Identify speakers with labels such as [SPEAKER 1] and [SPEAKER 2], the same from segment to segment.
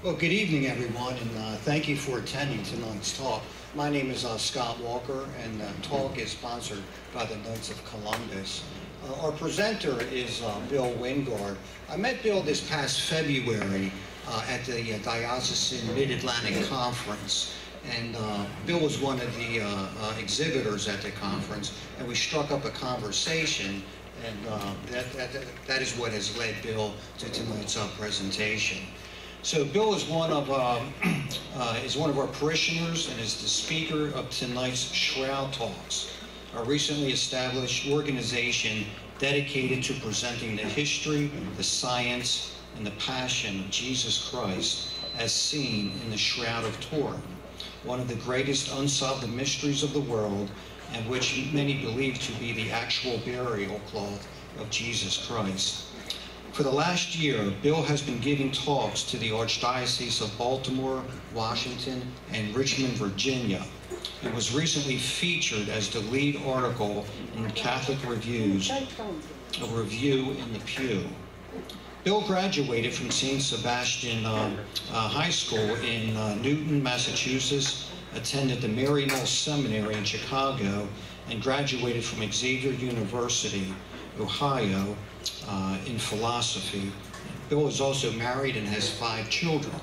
[SPEAKER 1] Well, good evening, everyone, and thank you for attending tonight's talk. My name is Scott Walker, and the talk is sponsored by the Knights of Columbus. Our presenter is Bill Wingard. I met Bill this past February at the Diocesan Mid-Atlantic Conference, and Bill was one of the exhibitors at the conference, and we struck up a conversation, and that is what has led Bill to tonight's presentation. So Bill is one of our parishioners and is the speaker of tonight's Shroud Talks, a recently established organization dedicated to presenting the history, the science, and the passion of Jesus Christ as seen in the Shroud of Turin, one of the greatest unsolved mysteries of the world, and which many believe to be the actual burial cloth of Jesus Christ. For the last year, Bill has been giving talks to the Archdiocese of Baltimore, Washington, and Richmond, Virginia, and was recently featured as the lead article in Catholic Reviews, a review in the Pew. Bill graduated from St. Sebastian High School in Newton, Massachusetts, attended the Mary Knoll Seminary in Chicago, and graduated from Xavier University, Ohio, in philosophy. Bill is also married and has 5 children.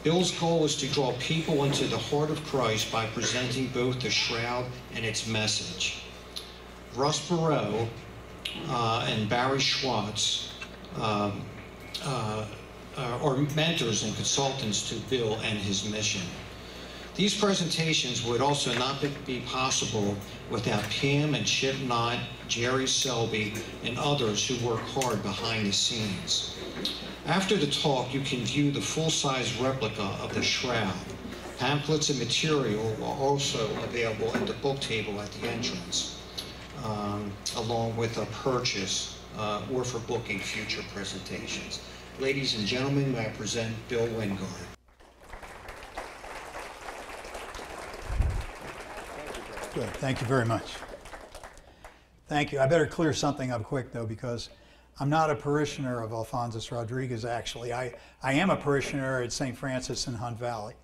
[SPEAKER 1] Bill's goal is to draw people into the heart of Christ by presenting both the shroud and its message. Russ Barreau and Barry Schwartz are mentors and consultants to Bill and his mission. These presentations would also not be possible without Pam and Chip Knott, Jerry Selby, and others who work hard behind the scenes. After the talk, you can view the full-size replica of the shroud. Pamphlets and material are also available at the book table at the entrance, along with a purchase or for booking future presentations. Ladies and gentlemen, may I present Bill Wingard.
[SPEAKER 2] Good. Thank you very much. Thank you. I better clear something up quick, though, because I'm not a parishioner of Alphonsus Rodriguez, actually. I am a parishioner at St. Francis in Hunt Valley.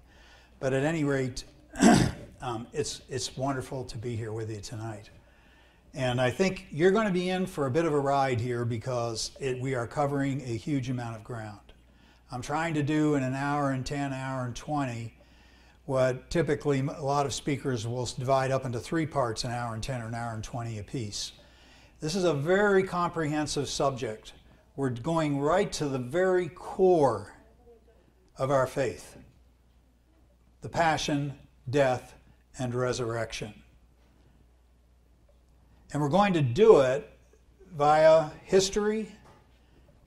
[SPEAKER 2] But at any rate, it's wonderful to be here with you tonight. And I think you're going to be in for a bit of a ride here because we are covering a huge amount of ground. I'm trying to do in an hour and 10, hour and 20, what typically a lot of speakers will divide up into 3 parts, an hour and 10 or an hour and 20 apiece. This is a very comprehensive subject. We're going right to the very core of our faith: the passion, death, and resurrection. And we're going to do it via history,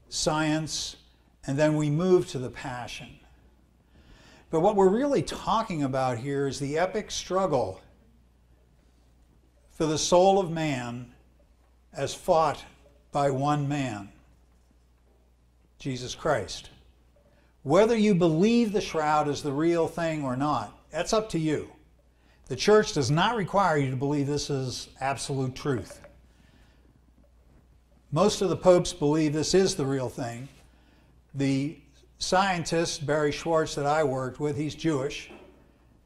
[SPEAKER 2] science, and then we move to the passion. But what we're really talking about here is the epic struggle for the soul of man as fought by one man, Jesus Christ. Whether you believe the shroud is the real thing or not, that's up to you. The church does not require you to believe this is absolute truth. Most of the popes believe this is the real thing. The scientist, Barry Schwartz, that I worked with, he's Jewish.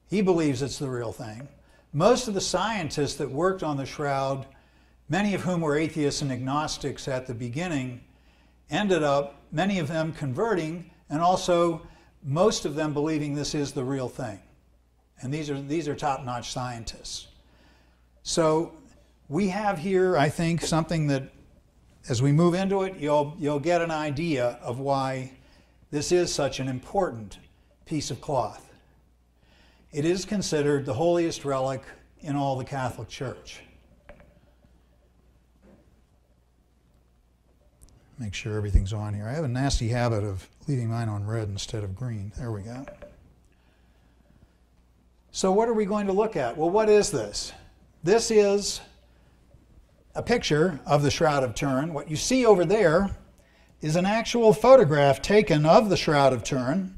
[SPEAKER 2] He believes it's the real thing. Most of the scientists that worked on the shroud, many of whom were atheists and agnostics at the beginning, ended up, many of them converting, and also most of them believing this is the real thing. And these are top-notch scientists. So we have here, I think, something that, as we move into it, you'll get an idea of why this is such an important piece of cloth. It is considered the holiest relic in all the Catholic Church. Make sure everything's on here. I have a nasty habit of leaving mine on red instead of green. There we go. So what are we going to look at? Well, what is this? This is a picture of the Shroud of Turin. What you see over there is an actual photograph taken of the Shroud of Turin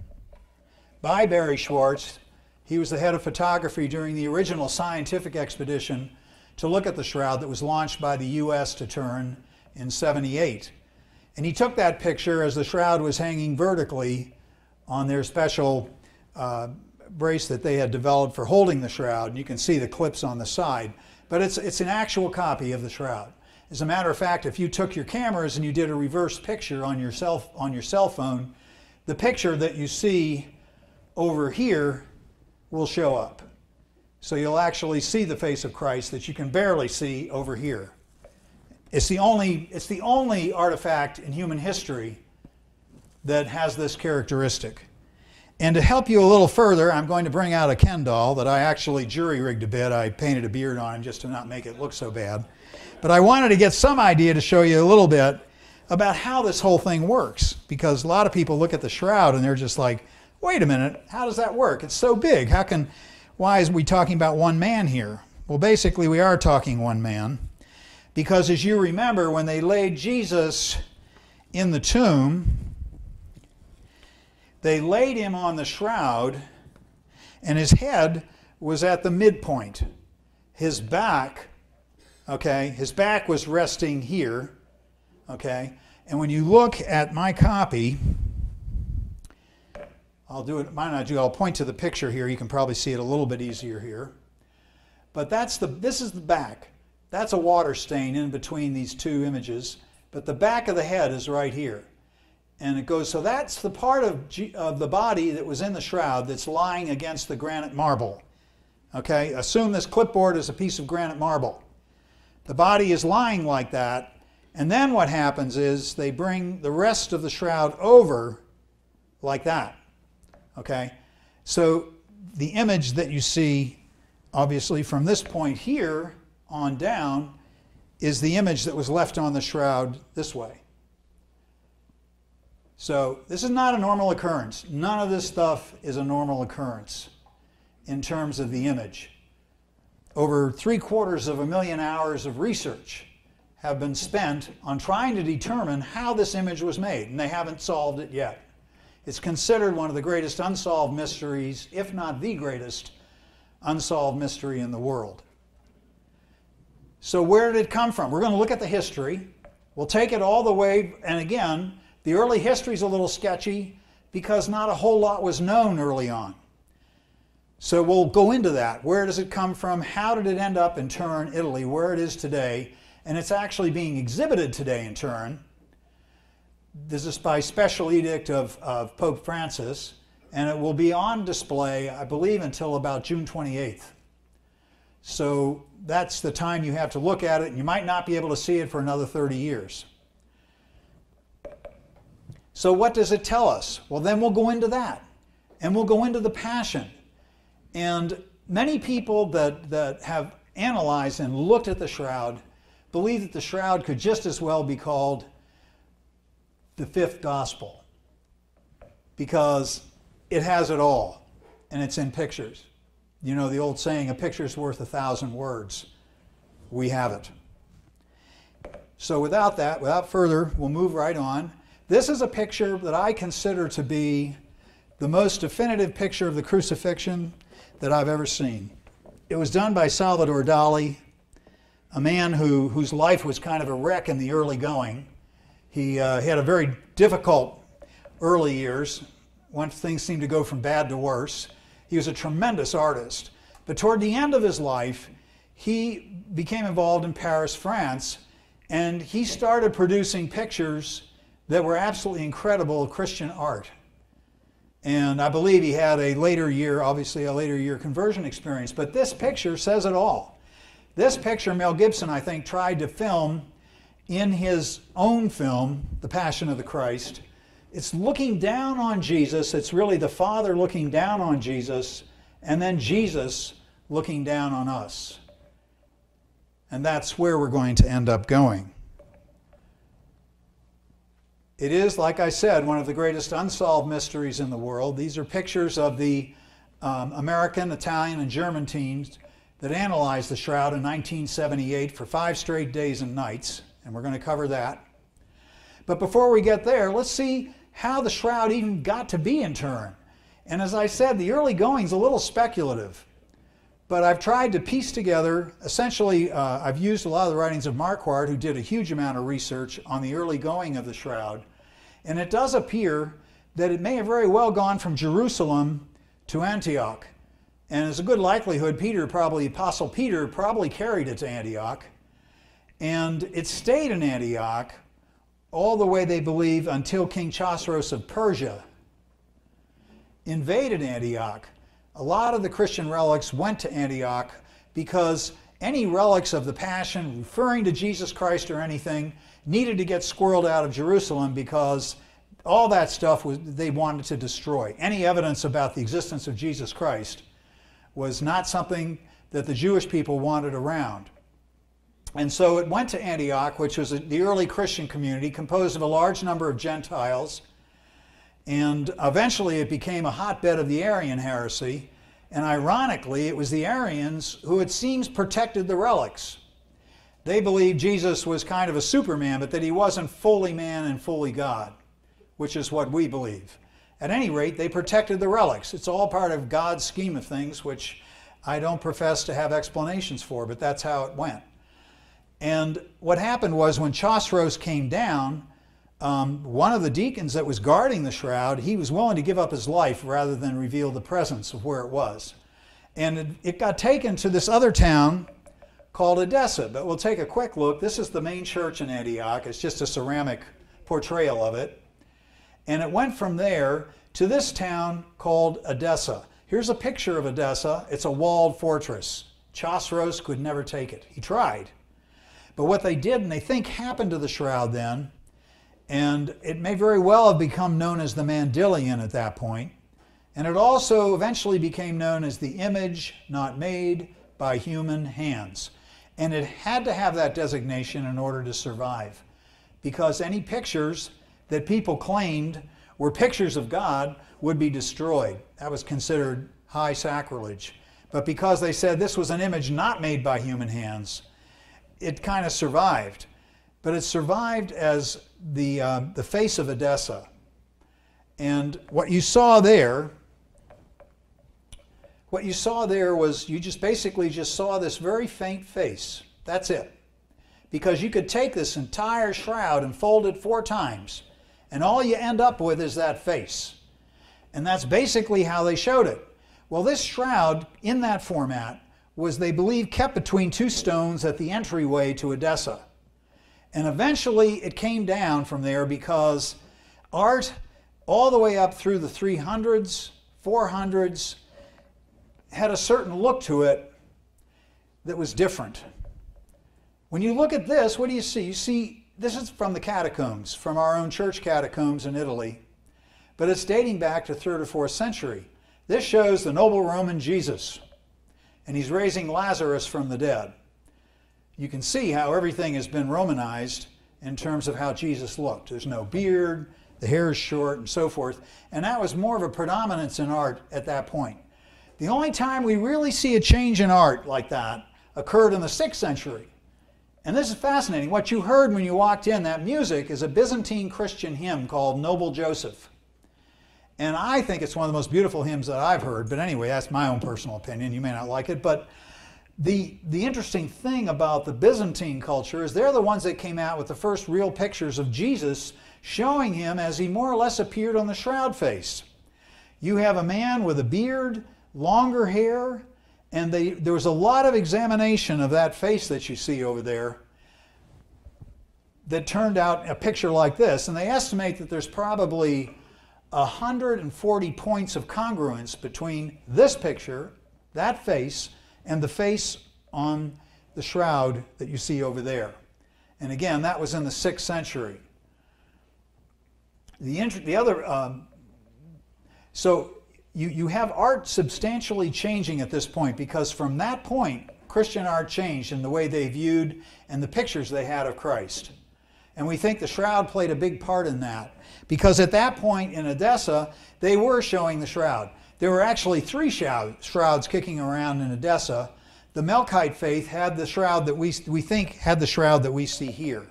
[SPEAKER 2] by Barry Schwartz. He was the head of photography during the original scientific expedition to look at the shroud that was launched by the U.S. to Turin in '78. And he took that picture as the shroud was hanging vertically on their special brace that they had developed for holding the shroud. And you can see the clips on the side. But it's an actual copy of the shroud. As a matter of fact, if you took your cameras and you did a reverse picture on your cell phone, the picture that you see over here will show up. So you'll actually see the face of Christ that you can barely see over here. It's the only artifact in human history that has this characteristic. And to help you a little further, I'm going to bring out a Ken doll that I actually jury-rigged a bit. I painted a beard on him just to not make it look so bad. But I wanted to get some idea to show you a little bit about how this whole thing works, because a lot of people look at the shroud and they're just like, wait a minute, how does that work? It's so big. Why is we talking about one man here? Well, basically we are talking one man, because as you remember, when they laid Jesus in the tomb, they laid him on the shroud, and his head was at the midpoint. His back, okay, his back was resting here, okay? And when you look at my copy, I'll point to the picture here. You can probably see it a little bit easier here. But this is the back. That's a water stain in between these two images. But the back of the head is right here. And it goes, so that's the part of the body that was in the shroud that's lying against the granite marble. Okay, assume this clipboard is a piece of granite marble. The body is lying like that, and then what happens is they bring the rest of the shroud over like that. Okay, so the image that you see, obviously from this point here on down, is the image that was left on the shroud this way. So this is not a normal occurrence. None of this stuff is a normal occurrence in terms of the image. Over 750,000 hours of research have been spent on trying to determine how this image was made, and they haven't solved it yet. It's considered one of the greatest unsolved mysteries, if not the greatest unsolved mystery in the world. So where did it come from? We're going to look at the history. We'll take it all the way, and again, the early history is a little sketchy because not a whole lot was known early on. So we'll go into that. Where does it come from? How did it end up in Turin, Italy, where it is today? And it's actually being exhibited today in Turin. This is by special edict of Pope Francis, and it will be on display, I believe, until about June 28th. So that's the time you have to look at it, and you might not be able to see it for another 30 years. So what does it tell us? Well, then we'll go into that, and we'll go into the Passion. And many people that have analyzed and looked at the shroud believe that the shroud could just as well be called the fifth gospel, because it has it all, and it's in pictures. You know the old saying, a picture's worth 1,000 words. We have it. So without further, we'll move right on. This is a picture that I consider to be the most definitive picture of the crucifixion that I've ever seen. It was done by Salvador Dali, a man whose life was kind of a wreck in the early going. He had a very difficult early years, when things seemed to go from bad to worse. He was a tremendous artist. But toward the end of his life, he became involved in Paris, France, and he started producing pictures that were absolutely incredible Christian art. And I believe he had obviously a later year conversion experience. But this picture says it all. This picture, Mel Gibson, I think, tried to film in his own film, The Passion of the Christ. It's looking down on Jesus. It's really the Father looking down on Jesus, and then Jesus looking down on us. And that's where we're going to end up going. It is, like I said, one of the greatest unsolved mysteries in the world. These are pictures of the American, Italian, and German teams that analyzed the shroud in 1978 for 5 straight days and nights, and we're going to cover that. But before we get there, let's see how the shroud even got to be in Turin. And as I said, the early going's a little speculative, but I've tried to piece together, essentially, I've used a lot of the writings of Marquardt, who did a huge amount of research on the early going of the shroud, and it does appear that it may have very well gone from Jerusalem to Antioch. And there's a good likelihood Apostle Peter probably carried it to Antioch. And it stayed in Antioch all the way, they believe, until King Chosroes of Persia invaded Antioch. A lot of the Christian relics went to Antioch because any relics of the Passion referring to Jesus Christ or anything needed to get squirreled out of Jerusalem, because all that stuff they wanted to destroy. Any evidence about the existence of Jesus Christ was not something that the Jewish people wanted around. And so it went to Antioch, which was the early Christian community composed of a large number of Gentiles. And eventually it became a hotbed of the Arian heresy. And ironically, it was the Arians who, it seems, protected the relics. They believed Jesus was kind of a Superman, but that he wasn't fully man and fully God, which is what we believe. At any rate, they protected the relics. It's all part of God's scheme of things, which I don't profess to have explanations for, but that's how it went. And what happened was, when Chosroes came down, one of the deacons that was guarding the shroud, he was willing to give up his life rather than reveal the presence of where it was. And it got taken to this other town called Edessa. But we'll take a quick look. This is the main church in Antioch. It's just a ceramic portrayal of it. And it went from there to this town called Edessa. Here's a picture of Edessa. It's a walled fortress. Chosroes could never take it. He tried. But what they did, and they think happened to the shroud then, and it may very well have become known as the Mandylion at that point, and it also eventually became known as the image not made by human hands. And it had to have that designation in order to survive, because any pictures that people claimed were pictures of God would be destroyed. That was considered high sacrilege. But because they said this was an image not made by human hands, it kind of survived. But it survived as the face of Edessa. And what you saw there was, you just basically just saw this very faint face. That's it. Because you could take this entire shroud and fold it 4 times, and all you end up with is that face. And that's basically how they showed it. Well, this shroud in that format was, they believe, kept between 2 stones at the entryway to Edessa. And eventually it came down from there, because art all the way up through the 300s, 400s, had a certain look to it that was different. When you look at this, what do you see? You see, this is from the catacombs, from our own church catacombs in Italy, but it's dating back to 3rd or 4th century. This shows the noble Roman Jesus, and he's raising Lazarus from the dead. You can see how everything has been Romanized in terms of how Jesus looked. There's no beard, the hair is short, and so forth. And that was more of a predominance in art at that point. The only time we really see a change in art like that occurred in the 6th century. And this is fascinating. What you heard when you walked in, that music, is a Byzantine Christian hymn called Noble Joseph. And I think it's one of the most beautiful hymns that I've heard. But anyway, that's my own personal opinion. You may not like it. But the interesting thing about the Byzantine culture is they're the ones that came out with the first real pictures of Jesus, showing him as he more or less appeared on the shroud face. You have a man with a beard, longer hair, and there was a lot of examination of that face that you see over there that turned out a picture like this. And they estimate that there's probably 140 points of congruence between this picture, that face, and the face on the shroud that you see over there. And again, that was in the 6th century. So you have art substantially changing at this point, because from that point, Christian art changed in the way they viewed and the pictures they had of Christ. And we think the shroud played a big part in that, because at that point in Edessa, they were showing the shroud. There were actually 3 shrouds kicking around in Edessa. The Melkite faith had the shroud that we think had the shroud that we see here.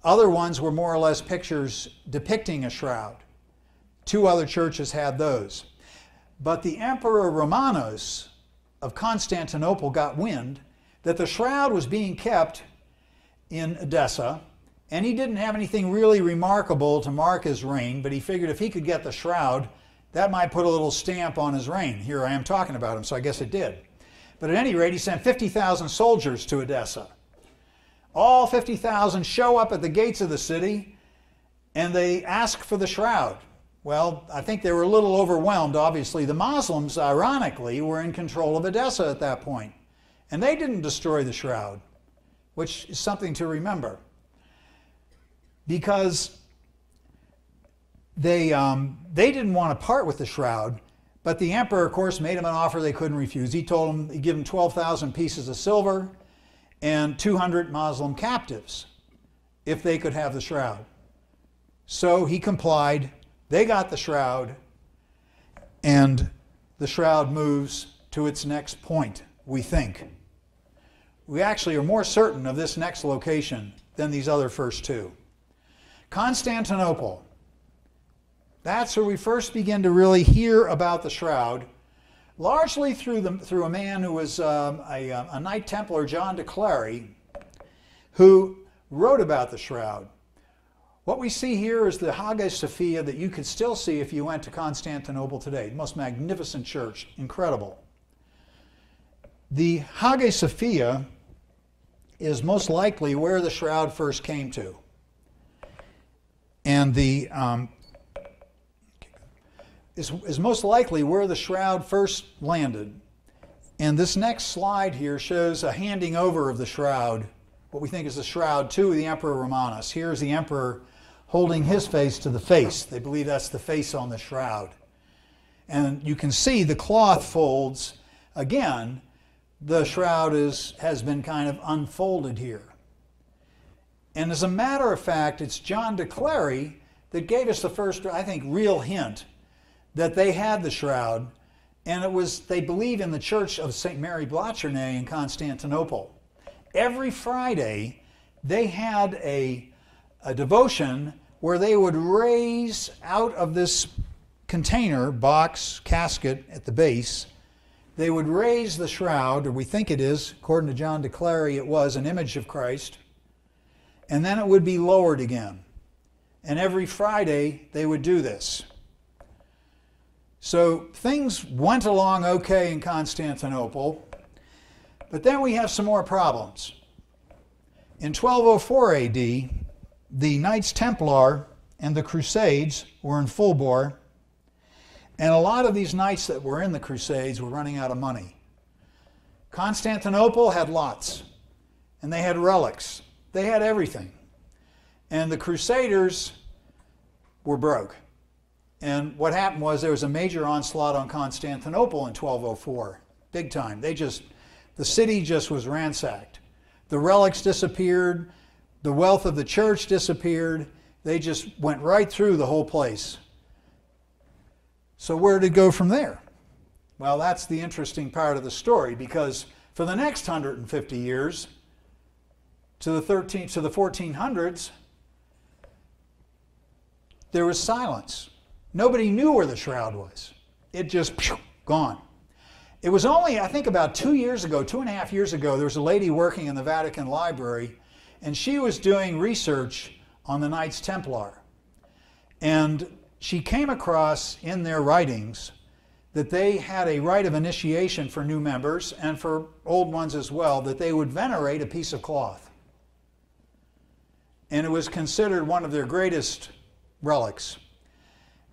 [SPEAKER 2] Other ones were more or less pictures depicting a shroud. 2 other churches had those. But the Emperor Romanos of Constantinople got wind that the shroud was being kept in Edessa, And he didn't have anything really remarkable to mark his reign, but he figured if he could get the shroud, that might put a little stamp on his reign. Here I am talking about him, so I guess it did. But at any rate, he sent 50,000 soldiers to Edessa. All 50,000 show up at the gates of the city, and they ask for the shroud. Well, I think they were a little overwhelmed, obviously. The Muslims, ironically, were in control of Edessa at that point, and they didn't destroy the shroud, which is something to remember. Because they didn't want to part with the shroud, but the emperor, of course, made them an offer they couldn't refuse. He told them he'd give them 12,000 pieces of silver and 200 Muslim captives if they could have the shroud. So he complied. They got the shroud, and the shroud moves to its next point, we think. We actually are more certain of this next location than these other first two. Constantinople. That's where we first begin to really hear about the shroud, largely through a man who was a Knight Templar, John de Clary, who wrote about the shroud. What we see here is the Hagia Sophia that you could still see if you went to Constantinople today. The most magnificent church, incredible. The Hagia Sophia is most likely where the shroud first came to. And is most likely where the shroud first landed. And this next slide here shows a handing over of the shroud, what we think is the shroud, to the Emperor Romanus. Here's the emperor holding his face to the face. They believe that's the face on the shroud. And you can see the cloth folds. Again, the shroud has been kind of unfolded here. And as a matter of fact, it's John de Clary that gave us the first, I think, real hint that they had the shroud, and it was, they believe, in the church of St. Mary Blachernay in Constantinople. Every Friday, they had a devotion where they would raise out of this container, box, casket at the base, they would raise the shroud, or we think it is, according to John de Clary, it was an image of Christ, and then it would be lowered again. And every Friday, they would do this. So things went along okay in Constantinople, but then we have some more problems. In 1204 AD, the Knights Templar and the Crusades were in full bore, and a lot of these knights that were in the Crusades were running out of money. Constantinople had lots, and they had relics. They had everything. And the Crusaders were broke. And what happened was there was a major onslaught on Constantinople in 1204, big time. The city just was ransacked. The relics disappeared. The wealth of the church disappeared. They just went right through the whole place. So where did it go from there? Well, that's the interesting part of the story, because for the next 150 years, to the 1400s, there was silence. Nobody knew where the shroud was. It just, gone. It was only, I think, about 2 years ago, 2.5 years ago, there was a lady working in the Vatican Library, and she was doing research on the Knights Templar. And she came across in their writings that they had a rite of initiation for new members, and for old ones as well, that they would venerate a piece of cloth. And it was considered one of their greatest relics.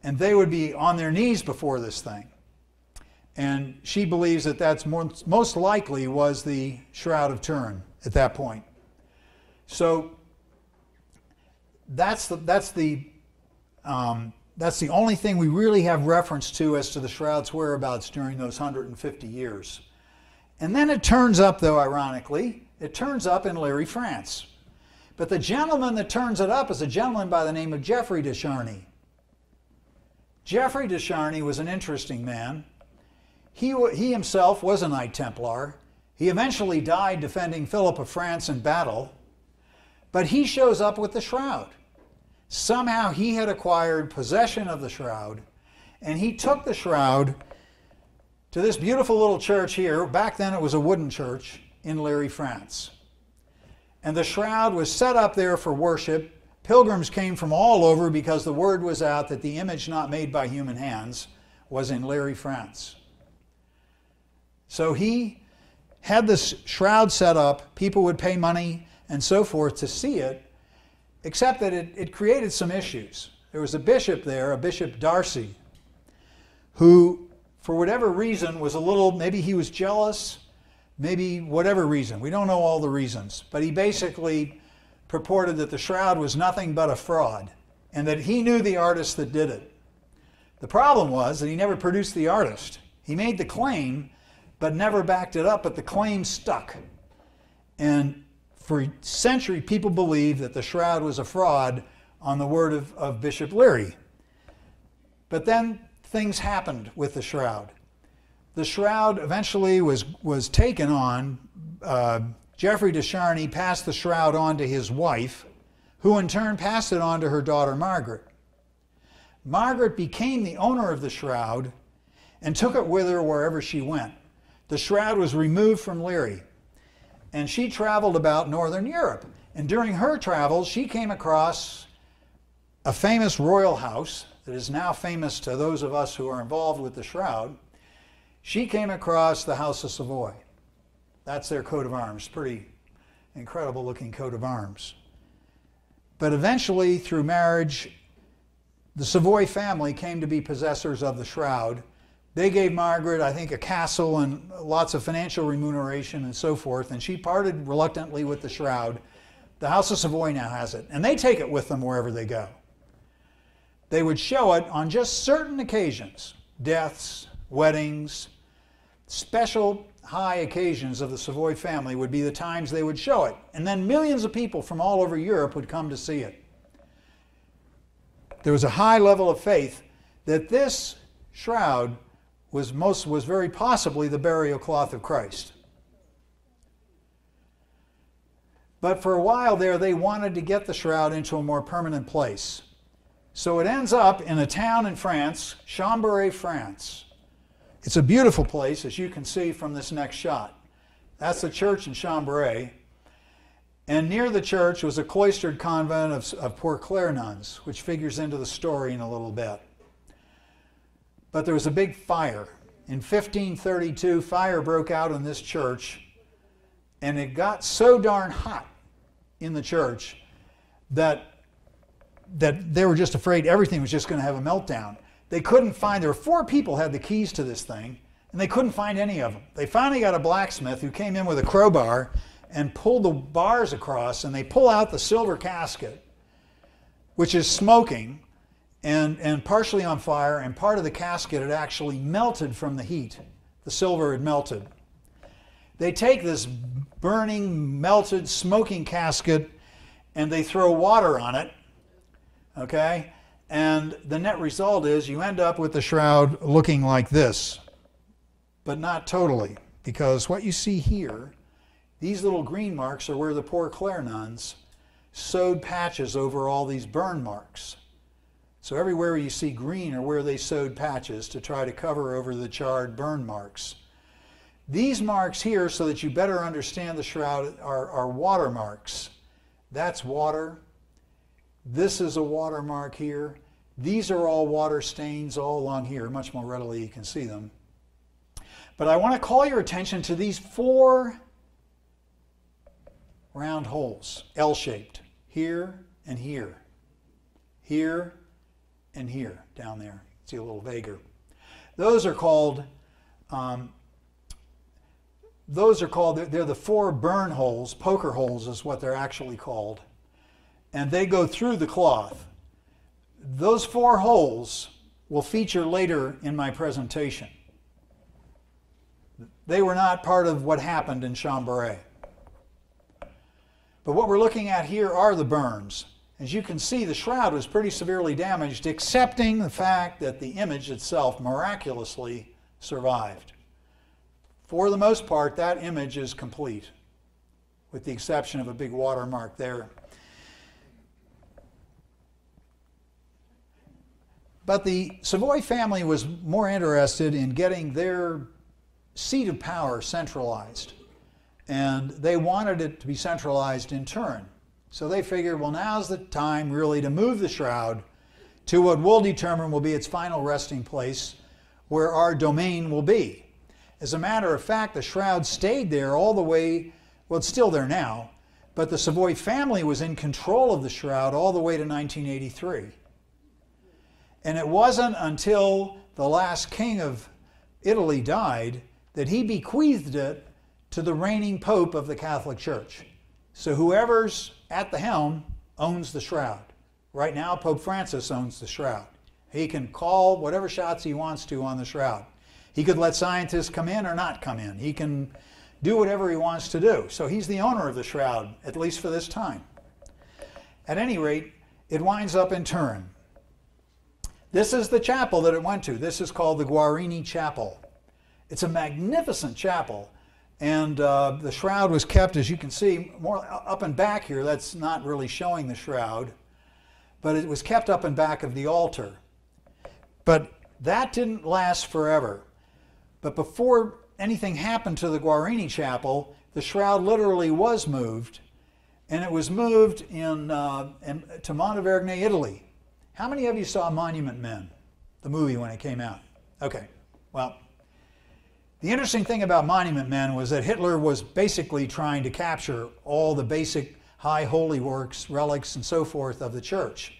[SPEAKER 2] And they would be on their knees before this thing. And she believes that that's most likely was the Shroud of Turin at that point. So that's the only thing we really have reference to as to the shroud's whereabouts during those 150 years. And then it turns up, though, ironically, it turns up in Léry, France. But the gentleman that turns it up is a gentleman by the name of Geoffrey de Charny. Geoffrey de Charny was an interesting man. He himself was a Knight Templar. He eventually died defending Philip of France in battle. But he shows up with the shroud. Somehow he had acquired possession of the shroud, and he took the shroud to this beautiful little church here. Back then it was a wooden church in Léry, France. And the shroud was set up there for worship. Pilgrims came from all over because the word was out that the image not made by human hands was in Léry, France. So he had this shroud set up. People would pay money and so forth to see it, except that it created some issues. There was a bishop there, a Bishop Darcy, who, for whatever reason, was a little, maybe he was jealous, maybe whatever reason. We don't know all the reasons. But he basically purported that the shroud was nothing but a fraud and that he knew the artist that did it. The problem was that he never produced the artist. He made the claim, but never backed it up, but the claim stuck. And for a century, people believed that the shroud was a fraud on the word of Bishop Léry. But then things happened with the shroud. The shroud eventually was taken on. Geoffrey de Charny passed the shroud on to his wife, who in turn passed it on to her daughter Margaret. Margaret became the owner of the shroud and took it with her wherever she went. The shroud was removed from Léry, and she traveled about Northern Europe. And during her travels, she came across a famous royal house that is now famous to those of us who are involved with the shroud. She came across the House of Savoy. That's their coat of arms. Pretty incredible looking coat of arms. But eventually, through marriage, the Savoy family came to be possessors of the shroud. They gave Margaret, I think, a castle and lots of financial remuneration and so forth, and she parted reluctantly with the shroud. The House of Savoy now has it, and they take it with them wherever they go. They would show it on just certain occasions, deaths, weddings, special high occasions of the Savoy family would be the times they would show it. And then millions of people from all over Europe would come to see it. There was a high level of faith that this shroud was very possibly the burial cloth of Christ. But for a while there, they wanted to get the shroud into a more permanent place. So it ends up in a town in France, Chambéry, France. It's a beautiful place, as you can see from this next shot. That's the church in Chambéry. And near the church was a cloistered convent of Poor Clare nuns, which figures into the story in a little bit. But there was a big fire. In 1532, fire broke out in this church, and it got so darn hot in the church that they were just afraid everything was just going to have a meltdown. They couldn't find, there were 4 people had the keys to this thing, and they couldn't find any of them. They finally got a blacksmith who came in with a crowbar and pulled the bars across, and they pull out the silver casket, which is smoking and partially on fire, and part of the casket had actually melted from the heat. The silver had melted. They take this burning, melted, smoking casket, and they throw water on it, okay? And the net result is you end up with the shroud looking like this, but not totally, because what you see here, these little green marks are where the Poor Clare nuns sewed patches over all these burn marks. So everywhere you see green are where they sewed patches to try to cover over the charred burn marks. These marks here, so that you better understand the shroud, are watermarks. That's water. This is a watermark here. These are all water stains all along here. Much more readily you can see them. But I want to call your attention to these 4 round holes, L-shaped, here and here, here and here, down there. See a little vaguer. Those are called, they're the 4 burn holes. Poker holes is what they're actually called. And they go through the cloth. Those 4 holes will feature later in my presentation. They were not part of what happened in Chambéry. But what we're looking at here are the burns. As you can see, the shroud was pretty severely damaged, excepting the fact that the image itself miraculously survived. For the most part, that image is complete, with the exception of a big watermark there. But the Savoy family was more interested in getting their seat of power centralized. and they wanted it to be centralized in Turin. So they figured, well, now's the time really to move the shroud to what we'll determine will be its final resting place, where our domain will be. As a matter of fact, the shroud stayed there all the way, well, it's still there now, but the Savoy family was in control of the shroud all the way to 1983. And it wasn't until the last king of Italy died that he bequeathed it to the reigning pope of the Catholic Church. So whoever's at the helm owns the shroud. Right now, Pope Francis owns the shroud. He can call whatever shots he wants to on the shroud. He could let scientists come in or not come in. He can do whatever he wants to do. So he's the owner of the shroud, at least for this time. At any rate, it winds up in Turin. This is the chapel that it went to. This is called the Guarini Chapel. It's a magnificent chapel. And the shroud was kept, as you can see, more up and back here. That's not really showing the shroud. But it was kept up and back of the altar. But that didn't last forever. But before anything happened to the Guarini Chapel, the shroud literally was moved. And it was moved to Montevergne, Italy. How many of you saw Monument Men, the movie, when it came out? Okay, well, the interesting thing about Monument Men was that Hitler was basically trying to capture all the basic high holy works, relics, and so forth of the church.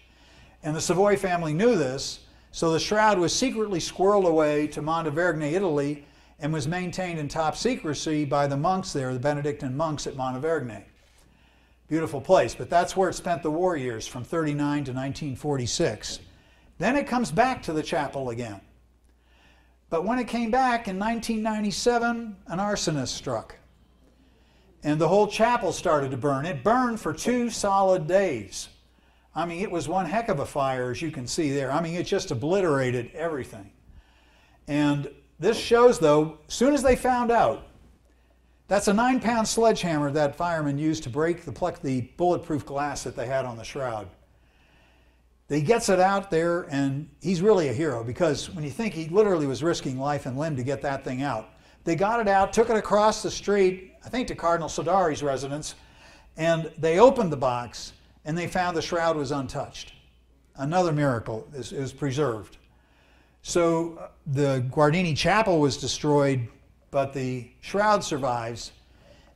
[SPEAKER 2] And the Savoy family knew this, so the shroud was secretly squirreled away to Montevergne, Italy, and was maintained in top secrecy by the monks there, the Benedictine monks at Montevergne. Beautiful place, but that's where it spent the war years, from 39 to 1946. Then it comes back to the chapel again. But when it came back in 1997, an arsonist struck. And the whole chapel started to burn. It burned for 2 solid days. I mean, it was one heck of a fire, as you can see there. I mean, it just obliterated everything. And this shows, though, as soon as they found out, that's a 9-pound sledgehammer that fireman used to break the bulletproof glass that they had on the shroud. He gets it out there, and he's really a hero, because when you think he literally was risking life and limb to get that thing out. They got it out, took it across the street, I think to Cardinal Sodari's residence, and they opened the box, and they found the shroud was untouched. Another miracle is preserved. So the Guardini Chapel was destroyed, but the shroud survives.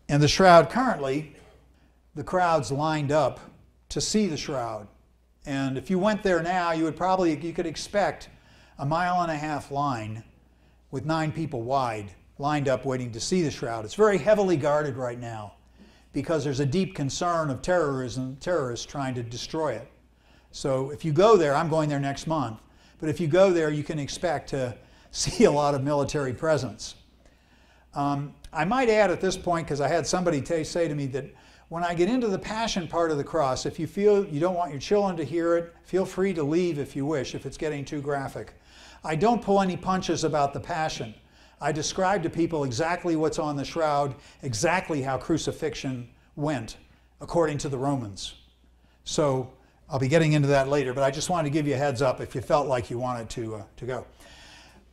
[SPEAKER 2] And the shroud currently, the crowd's lined up to see the shroud. And if you went there now, you could expect a 1.5-mile line with 9 people wide lined up waiting to see the shroud. It's very heavily guarded right now because there's a deep concern of terrorists trying to destroy it. So if you go there, I'm going there next month, but if you go there, you can expect to see a lot of military presence. I might add at this point, because I had somebody say to me that when I get into the Passion part of the cross, if you feel you don't want your children to hear it, feel free to leave if you wish, if it's getting too graphic. I don't pull any punches about the Passion. I describe to people exactly what's on the shroud, exactly how crucifixion went, according to the Romans. So I'll be getting into that later, but I just wanted to give you a heads up if you felt like you wanted to go.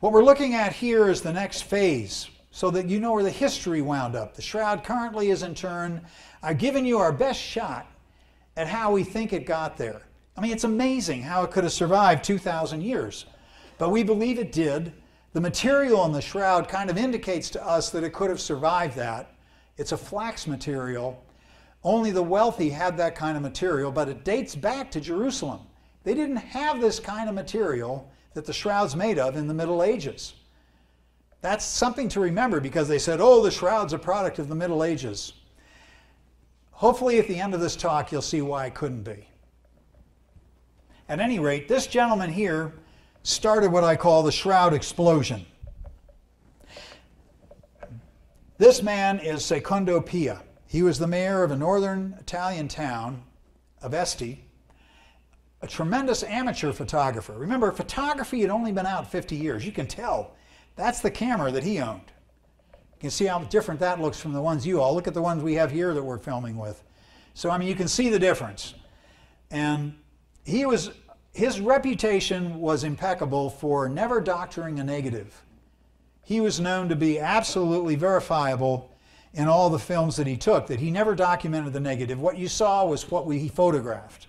[SPEAKER 2] What we're looking at here is the next phase, so that you know where the history wound up. The shroud currently is in Turin. I've given you our best shot at how we think it got there. I mean, it's amazing how it could have survived 2,000 years, but we believe it did. The material in the shroud kind of indicates to us that it could have survived that. It's a flax material. Only the wealthy had that kind of material, but it dates back to Jerusalem. They didn't have this kind of material that the shroud's made of in the Middle Ages. That's something to remember, because they said, oh, the shroud's a product of the Middle Ages. Hopefully at the end of this talk you'll see why it couldn't be. At any rate, this gentleman here started what I call the shroud explosion. This man is Secondo Pia. He was the mayor of a northern Italian town of Este, a tremendous amateur photographer. Remember, photography had only been out 50 years. You can tell. That's the camera that he owned. You can see how different that looks from the ones you all. Look at the ones we have here that we're filming with. So, I mean, you can see the difference. And his reputation was impeccable for never doctoring a negative. He was known to be absolutely verifiable in all the films that he took, that he never documented the negative. What you saw was what he photographed.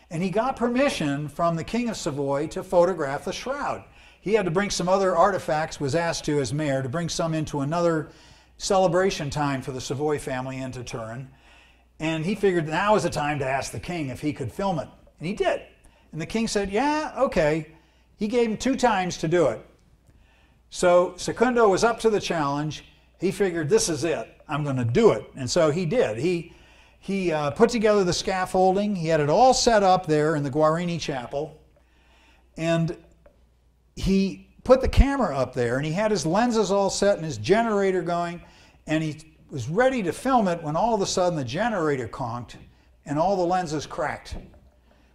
[SPEAKER 2] And he got permission from the King of Savoy to photograph the shroud. He had to bring some other artifacts, was asked to as mayor, to bring some into another celebration time for the Savoy family into Turin. And he figured now was the time to ask the king if he could film it. And he did. And the king said, yeah, okay. He gave him 2 times to do it. So Secundo was up to the challenge. He figured, this is it. I'm going to do it. And so he did. He put together the scaffolding. He had it all set up there in the Guarini Chapel. And he put the camera up there, and he had his lenses all set and his generator going, and he was ready to film it when all of a sudden the generator conked and all the lenses cracked.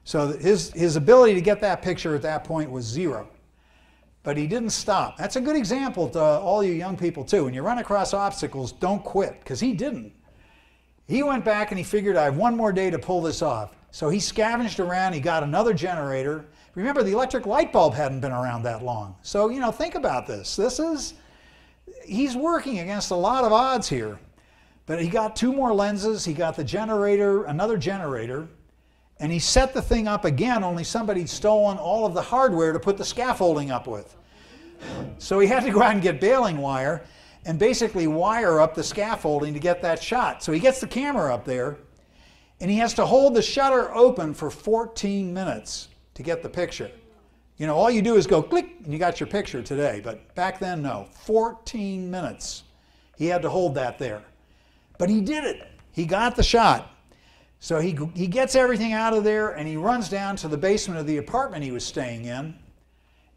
[SPEAKER 2] So his ability to get that picture at that point was 0. But he didn't stop. That's a good example to all you young people too. When you run across obstacles, don't quit, because he didn't. He went back and he figured, I have 1 more day to pull this off. So he scavenged around, he got another generator. Remember, the electric light bulb hadn't been around that long. So, you know, think about this. He's working against a lot of odds here. But he got 2 more lenses, he got the generator, another generator, and he set the thing up again, only somebody'd stolen all of the hardware to put the scaffolding up with. So he had to go out and get baling wire and basically wire up the scaffolding to get that shot. So he gets the camera up there, and he has to hold the shutter open for 14 minutes to get the picture. You know, all you do is go click, and you got your picture today. But back then, no. 14 minutes. He had to hold that there. But he did it. He got the shot. So he gets everything out of there, and he runs down to the basement of the apartment he was staying in.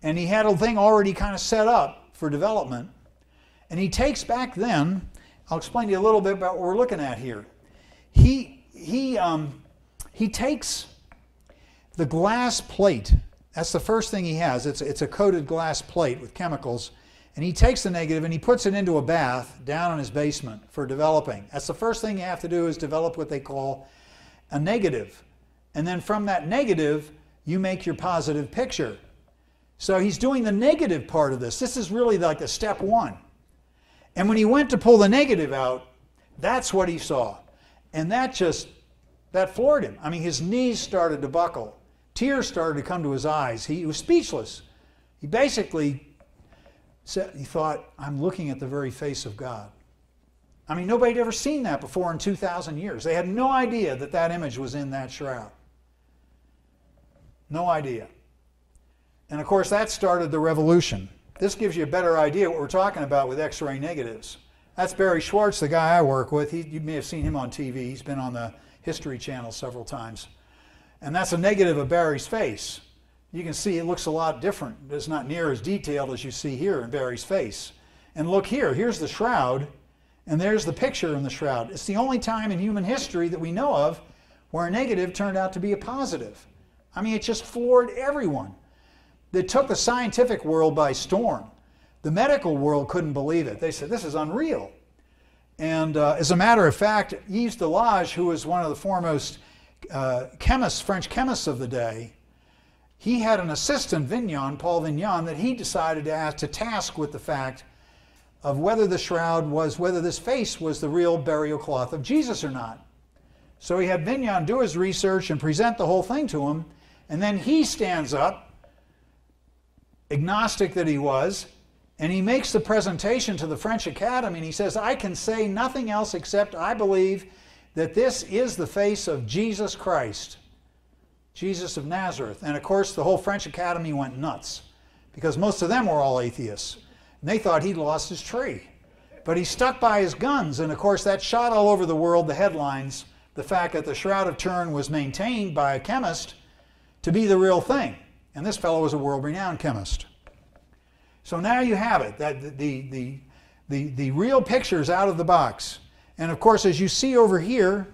[SPEAKER 2] And he had a thing already kind of set up for development. And he takes back then, I'll explain to you a little bit about what we're looking at here. He takes the glass plate. That's the first thing he has. It's a coated glass plate with chemicals. And he takes the negative and he puts it into a bath down in his basement for developing. That's the first thing you have to do, is develop what they call a negative. And then from that negative, you make your positive picture. So he's doing the negative part of this. This is really like the step 1. And when he went to pull the negative out, that's what he saw. And that floored him. I mean, his knees started to buckle. Tears started to come to his eyes. He was speechless. He basically said, he thought, I'm looking at the very face of God. I mean, nobody had ever seen that before in 2,000 years. They had no idea that that image was in that shroud. No idea. And of course, that started the revolution. This gives you a better idea what we're talking about with X-ray negatives. That's Barry Schwartz, the guy I work with. You may have seen him on TV. He's been on the History Channel several times. And that's a negative of Barry's face. You can see it looks a lot different. It's not near as detailed as you see here in Barry's face. And look here, here's the shroud, and there's the picture in the shroud. It's the only time in human history that we know of where a negative turned out to be a positive. I mean, it just floored everyone. It took the scientific world by storm. The medical world couldn't believe it. They said, this is unreal. And as a matter of fact, Yves Delage, who was one of the foremost French chemists of the day, he had an assistant, Paul Vignon, that he decided to task with the fact of whether the shroud was, whether this face was the real burial cloth of Jesus or not. So he had Vignon do his research and present the whole thing to him, and then he stands up, agnostic that he was, and he makes the presentation to the French Academy, and he says, I can say nothing else except I believe that this is the face of Jesus Christ, Jesus of Nazareth. And of course, the whole French Academy went nuts, because most of them were all atheists. And they thought he'd lost his tree. But he stuck by his guns, and of course that shot all over the world, the headlines, the fact that the Shroud of Turin was maintained by a chemist to be the real thing. And this fellow was a world-renowned chemist. So now you have it, that the real picture's out of the box. And of course, as you see over here,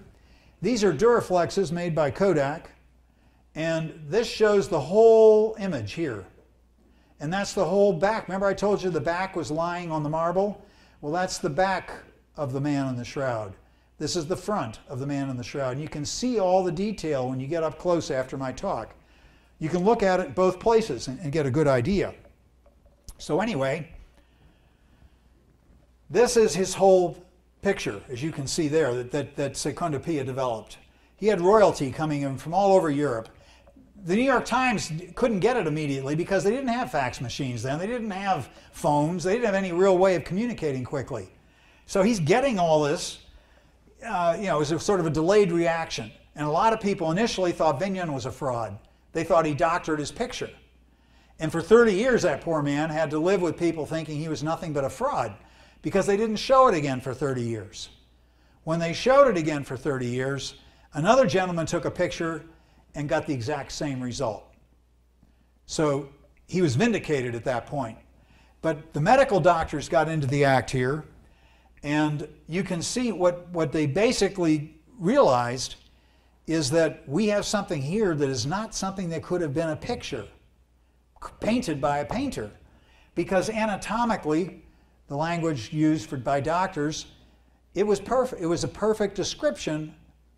[SPEAKER 2] these are Duraflexes made by Kodak. And this shows the whole image here. And that's the whole back. Remember I told you the back was lying on the marble? Well, that's the back of the man in the shroud. This is the front of the man in the shroud. And you can see all the detail when you get up close after my talk. You can look at it both places and get a good idea. So anyway, this is his whole picture, as you can see there, that Secundopia developed. He had royalty coming in from all over Europe. The New York Times couldn't get it immediately because they didn't have fax machines then. They didn't have phones. They didn't have any real way of communicating quickly. So he's getting all this, it was a sort of a delayed reaction. And a lot of people initially thought Vignon was a fraud. They thought he doctored his picture. And for 30 years, that poor man had to live with people thinking he was nothing but a fraud because they didn't show it again for 30 years. When they showed it again for 30 years, another gentleman took a picture and got the exact same result. So he was vindicated at that point. But the medical doctors got into the act here, and you can see what they basically realized is that we have something here that is not something that could have been a picture painted by a painter, because anatomically, the language used by doctors, it was perfect. It was a perfect description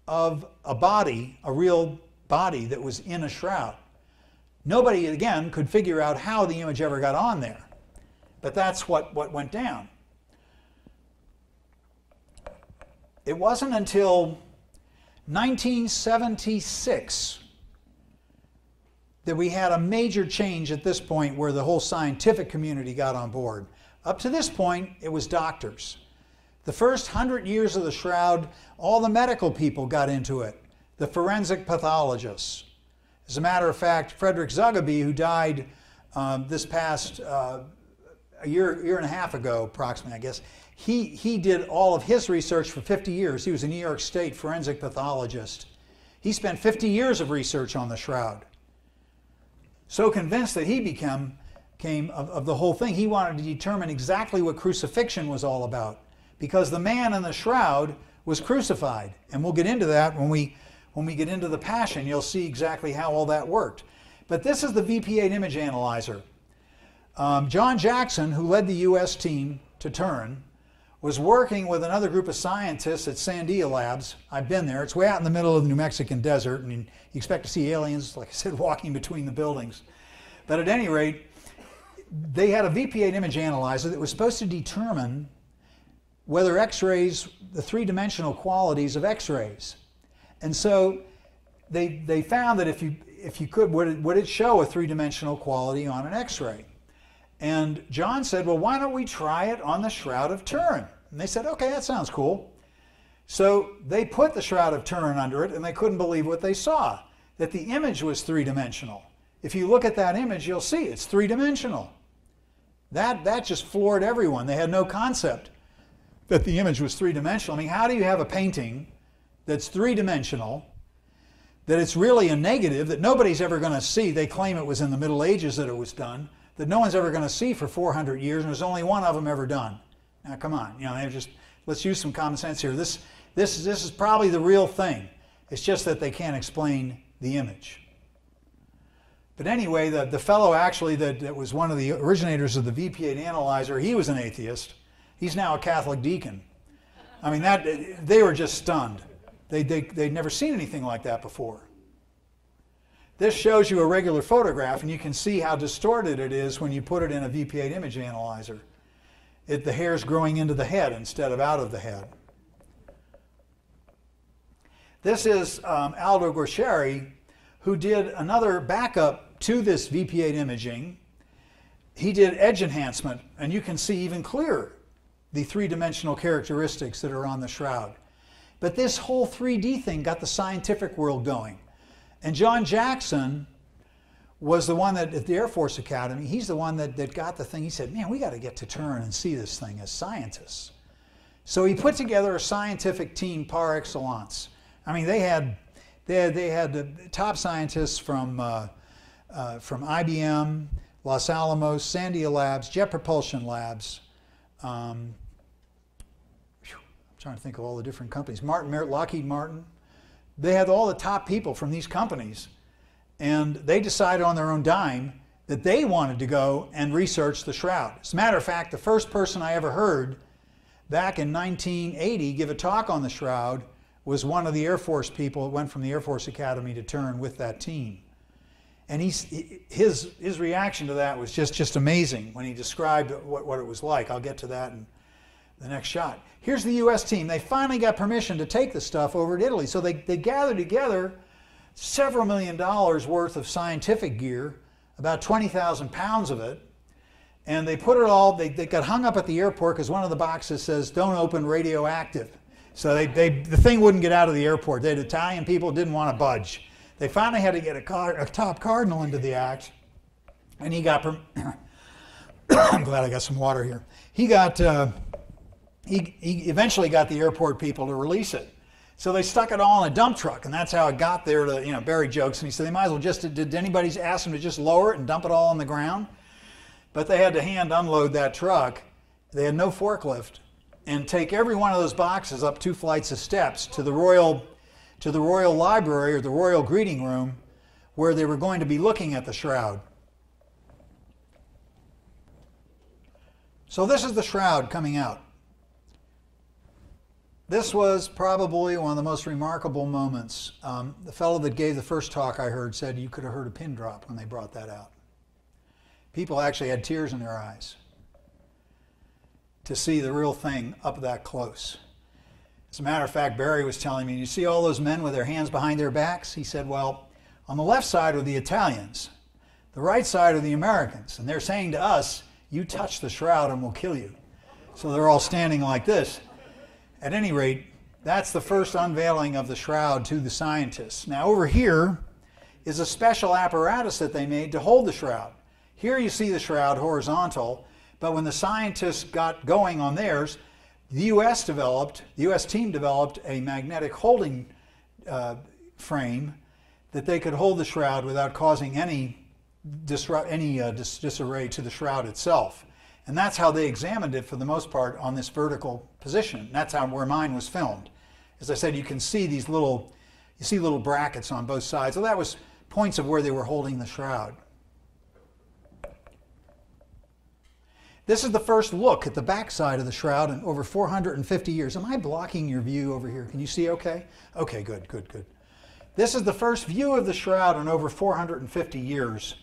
[SPEAKER 2] of a body, a real body that was in a shroud. Nobody, again, could figure out how the image ever got on there, but that's what went down. It wasn't until 1976 that we had a major change at this point where the whole scientific community got on board. Up to this point, it was doctors. The first 100 years of the shroud, all the medical people got into it, the forensic pathologists. As a matter of fact, Frederick Zuggaby, who died this past a year and a half ago, approximately, I guess, he did all of his research for 50 years. He was a New York State forensic pathologist. He spent 50 years of research on the shroud. So convinced that he became of the whole thing, he wanted to determine exactly what crucifixion was all about, because the man in the shroud was crucified. And we'll get into that when we get into the Passion. You'll see exactly how all that worked. But this is the VP8 image analyzer. John Jackson, who led the US team to Turin, was working with another group of scientists at Sandia Labs. I've been there. It's way out in the middle of the New Mexican desert, and you expect to see aliens, like I said, walking between the buildings. But at any rate, they had a VP8 image analyzer that was supposed to determine whether X-rays, the three-dimensional qualities of X-rays. And so they found that if you could, would it show a three-dimensional quality on an X-ray? And John said, well, why don't we try it on the Shroud of Turin? And they said, okay, that sounds cool. So they put the Shroud of Turin under it, and they couldn't believe what they saw, that the image was three-dimensional. If you look at that image, you'll see it's three-dimensional. That just floored everyone. They had no concept that the image was three-dimensional. I mean, how do you have a painting that's three-dimensional, that it's really a negative, that nobody's ever going to see? They claim it was in the Middle Ages that it was done, that no one's ever going to see for 400 years, and there's only one of them ever done. Now, come on, let's use some common sense here. This is probably the real thing. It's just that they can't explain the image. But anyway, the fellow actually that was one of the originators of the VP8 analyzer, he was an atheist. He's now a Catholic deacon. I mean, they were just stunned. They'd never seen anything like that before. This shows you a regular photograph, and you can see how distorted it is when you put it in a VP8 image analyzer. The hair's growing into the head instead of out of the head. This is Aldo Guercieri, who did another backup to this VP8 imaging. He did edge enhancement, and you can see even clearer the three-dimensional characteristics that are on the shroud. But this whole 3D thing got the scientific world going. And John Jackson was the one that, at the Air Force Academy, he's the one that got the thing. He said, man, we got to get to Turin and see this thing as scientists. So he put together a scientific team par excellence. I mean, they had the top scientists from IBM, Los Alamos, Sandia Labs, Jet Propulsion Labs. I'm trying to think of all the different companies. Lockheed Martin. They had all the top people from these companies, and they decided on their own dime that they wanted to go and research the shroud. As a matter of fact, the first person I ever heard back in 1980 give a talk on the shroud was one of the Air Force people that went from the Air Force Academy to Turin with that team. And his reaction to that was just amazing when he described what it was like. I'll get to that The next shot. Here's the U.S. team. They finally got permission to take the stuff over to Italy. So they gathered together several $1 million worth of scientific gear, about 20,000 pounds of it, and they put it all, they got hung up at the airport because one of the boxes says, don't open, radioactive. So the thing wouldn't get out of the airport. The Italian people didn't want to budge. They finally had to get a top cardinal into the act, and he got, I'm glad I got some water here. He eventually got the airport people to release it. So they stuck it all in a dump truck, and that's how it got there to, you know, Barry jokes, and he said they might as well just, did anybody ask them to just lower it and dump it all on the ground? But they had to hand unload that truck. They had no forklift, and take every one of those boxes up 2 flights of steps to the Royal Library, or the Royal Greeting Room, where they were going to be looking at the shroud. So this is the shroud coming out. This was probably one of the most remarkable moments. The fellow that gave the first talk I heard said you could have heard a pin drop when they brought that out. People actually had tears in their eyes to see the real thing up that close. As a matter of fact, Barry was telling me, you see all those men with their hands behind their backs? He said, well, on the left side are the Italians, the right side are the Americans, and they're saying to us, you touch the shroud and we'll kill you. So they're all standing like this. At any rate, that's the first unveiling of the shroud to the scientists. Now over here is a special apparatus that they made to hold the shroud. Here you see the shroud horizontal, but when the scientists got going on theirs, the U.S. team developed a magnetic holding frame that they could hold the shroud without causing any disarray to the shroud itself. And that's how they examined it for the most part on this vertical position. That's where mine was filmed. As I said, you can see these little brackets on both sides. So that was points of where they were holding the shroud. This is the first look at the backside of the shroud in over 450 years. Am I blocking your view over here? Can you see okay? Okay, good, good, good. This is the first view of the shroud in over 450 years.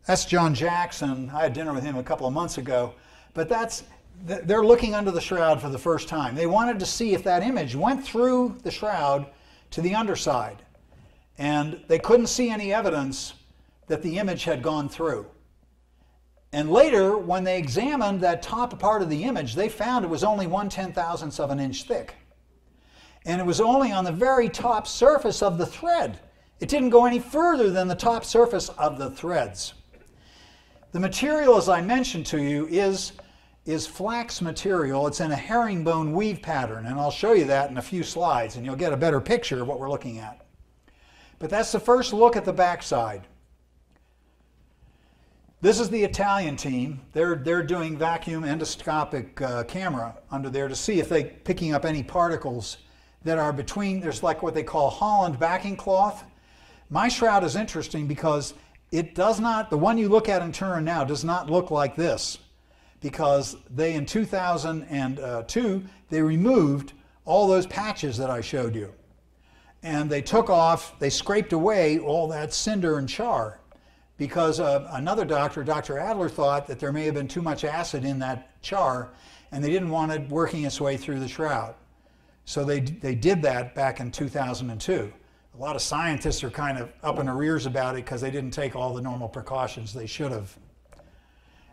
[SPEAKER 2] That's John Jackson. I had dinner with him a couple of months ago. But they're looking under the shroud for the first time. They wanted to see if that image went through the shroud to the underside. And they couldn't see any evidence that the image had gone through. And later, when they examined that top part of the image, they found it was only 1/10,000th of an inch thick. And it was only on the very top surface of the thread. It didn't go any further than the top surface of the threads. The material, as I mentioned to you, is flax material. It's in a herringbone weave pattern, and I'll show you that in a few slides, and you'll get a better picture of what we're looking at. But that's the first look at the backside. This is the Italian team. They're doing vacuum endoscopic camera under there to see if they're picking up any particles that are between. There's like what they call Holland backing cloth. My shroud is interesting because it does not, the one you look at in Turin now does not look like this, because they in 2002 they removed all those patches that I showed you, and they scraped away all that cinder and char. Because another doctor, Dr. Adler, thought that there may have been too much acid in that char, and they didn't want it working its way through the shroud. So they did that back in 2002. A lot of scientists are kind of up in arrears about it because they didn't take all the normal precautions they should have.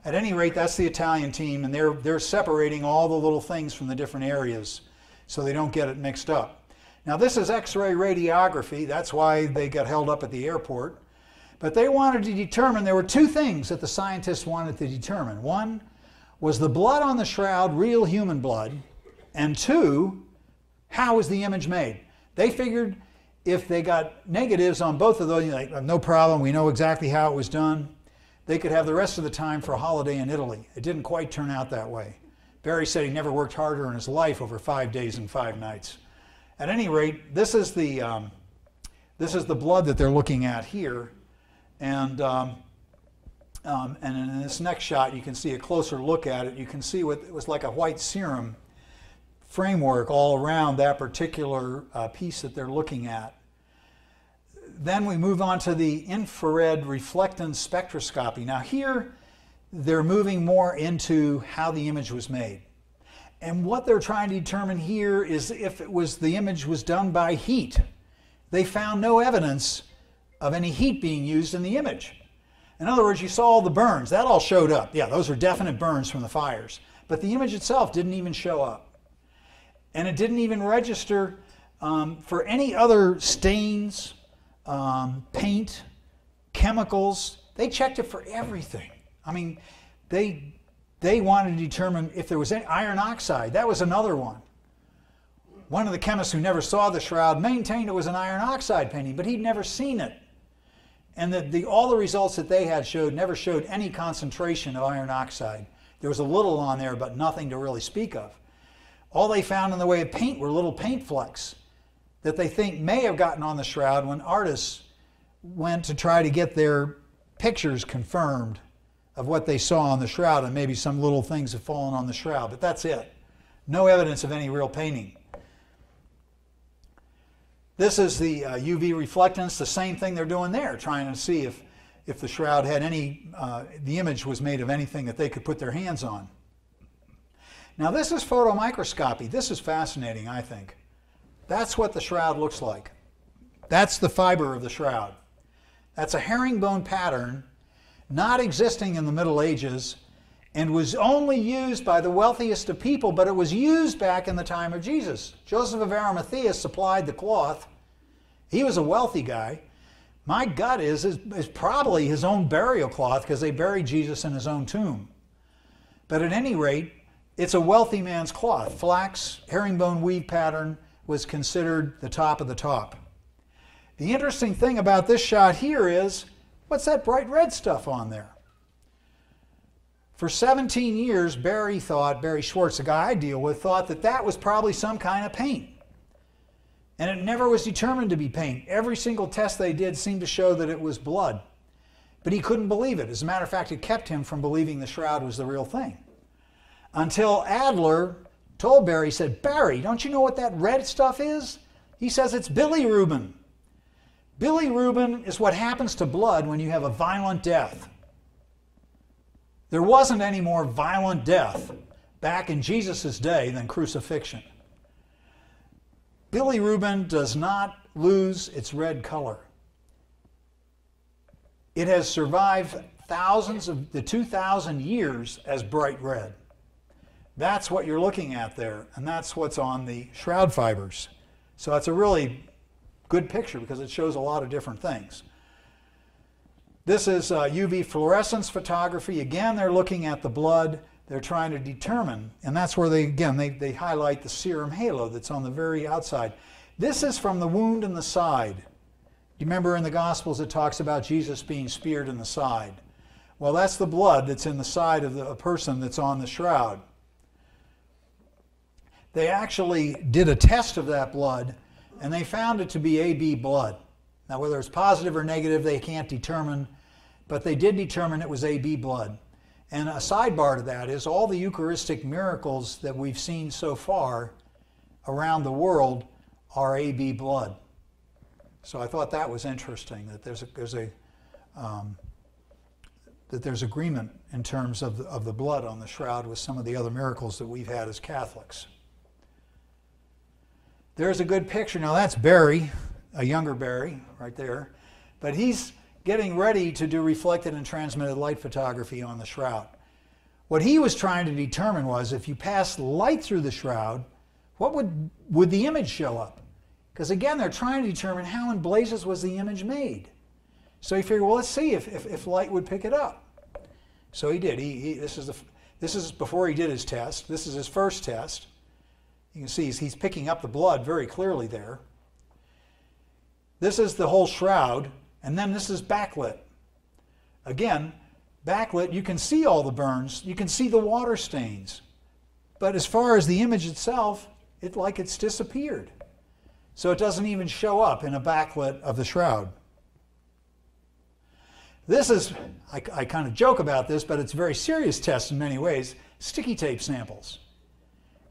[SPEAKER 2] At any rate, that's the Italian team, and they're separating all the little things from the different areas so they don't get it mixed up. Now this is X-ray radiography. That's why they got held up at the airport. But they wanted to determine, there were two things that the scientists wanted to determine. One, was the blood on the shroud real human blood? And two, how was the image made? They figured if they got negatives on both of those, like, no problem, we know exactly how it was done, they could have the rest of the time for a holiday in Italy. It didn't quite turn out that way. Barry said he never worked harder in his life over 5 days and 5 nights. At any rate, this is the blood that they're looking at here. And in this next shot, you can see a closer look at it. You can see what it was like a white serum framework all around that particular piece that they're looking at. Then we move on to the infrared reflectance spectroscopy. Now here, they're moving more into how the image was made. And what they're trying to determine here is if the image was done by heat. They found no evidence of any heat being used in the image. In other words, you saw all the burns. That all showed up. Yeah, those are definite burns from the fires. But the image itself didn't even show up. And it didn't even register for any other stains, paint, chemicals. They checked it for everything. I mean, they wanted to determine if there was any iron oxide. That was another one. One of the chemists who never saw the shroud maintained it was an iron oxide painting, but he'd never seen it. And all the results that they had never showed any concentration of iron oxide. There was a little on there, but nothing to really speak of. All they found in the way of paint were little paint flecks that they think may have gotten on the shroud when artists went to try to get their pictures confirmed of what they saw on the shroud, and maybe some little things have fallen on the shroud, but that's it. No evidence of any real painting. This is the UV reflectance, the same thing they're doing there, trying to see if the shroud had any, the image was made of anything that they could put their hands on. Now this is photomicroscopy. This is fascinating, I think. That's what the shroud looks like. That's the fiber of the shroud. That's a herringbone pattern, not existing in the Middle Ages, and was only used by the wealthiest of people, but it was used back in the time of Jesus. Joseph of Arimathea supplied the cloth. He was a wealthy guy. My gut is probably his own burial cloth, because they buried Jesus in his own tomb. But at any rate, it's a wealthy man's cloth. Flax, herringbone weave pattern was considered the top of the top. The interesting thing about this shot here is, what's that bright red stuff on there? For 17 years, Barry Schwartz, the guy I deal with, thought that that was probably some kind of paint. And it never was determined to be paint. Every single test they did seemed to show that it was blood. But he couldn't believe it. As a matter of fact, it kept him from believing the shroud was the real thing. Until Adler told Barry, he said, "Barry, don't you know what that red stuff is?" He says, "It's bilirubin." Bilirubin is what happens to blood when you have a violent death. There wasn't any more violent death back in Jesus' day than crucifixion. Bilirubin does not lose its red color. It has survived thousands of the 2,000 years as bright red. That's what you're looking at there, and that's what's on the shroud fibers. So it's a really good picture because it shows a lot of different things. This is UV fluorescence photography. Again, they're looking at the blood. They're trying to determine, and that's where they highlight the serum halo that's on the very outside. This is from the wound in the side. You remember in the Gospels it talks about Jesus being speared in the side. Well, that's the blood that's in the side of a person that's on the shroud. They actually did a test of that blood, and they found it to be AB blood. Now, whether it's positive or negative, they can't determine, but they did determine it was AB blood. And a sidebar to that is all the Eucharistic miracles that we've seen so far around the world are AB blood. So I thought that was interesting, that there's agreement in terms of the blood on the shroud with some of the other miracles that we've had as Catholics. There's a good picture. Now that's Barry, a younger Barry, right there. But he's getting ready to do reflected and transmitted light photography on the shroud. What he was trying to determine was if you pass light through the shroud, what would the image show up? Because again, they're trying to determine how in blazes was the image made. So he figured, well, let's see if light would pick it up. So he did. This is before he did his test. This is his first test. You can see he's picking up the blood very clearly there. This is the whole shroud, and then this is backlit. Again, backlit, you can see all the burns, you can see the water stains. But as far as the image itself, it's disappeared. So it doesn't even show up in a backlit of the shroud. This is, I kind of joke about this, but it's a very serious test in many ways, sticky tape samples.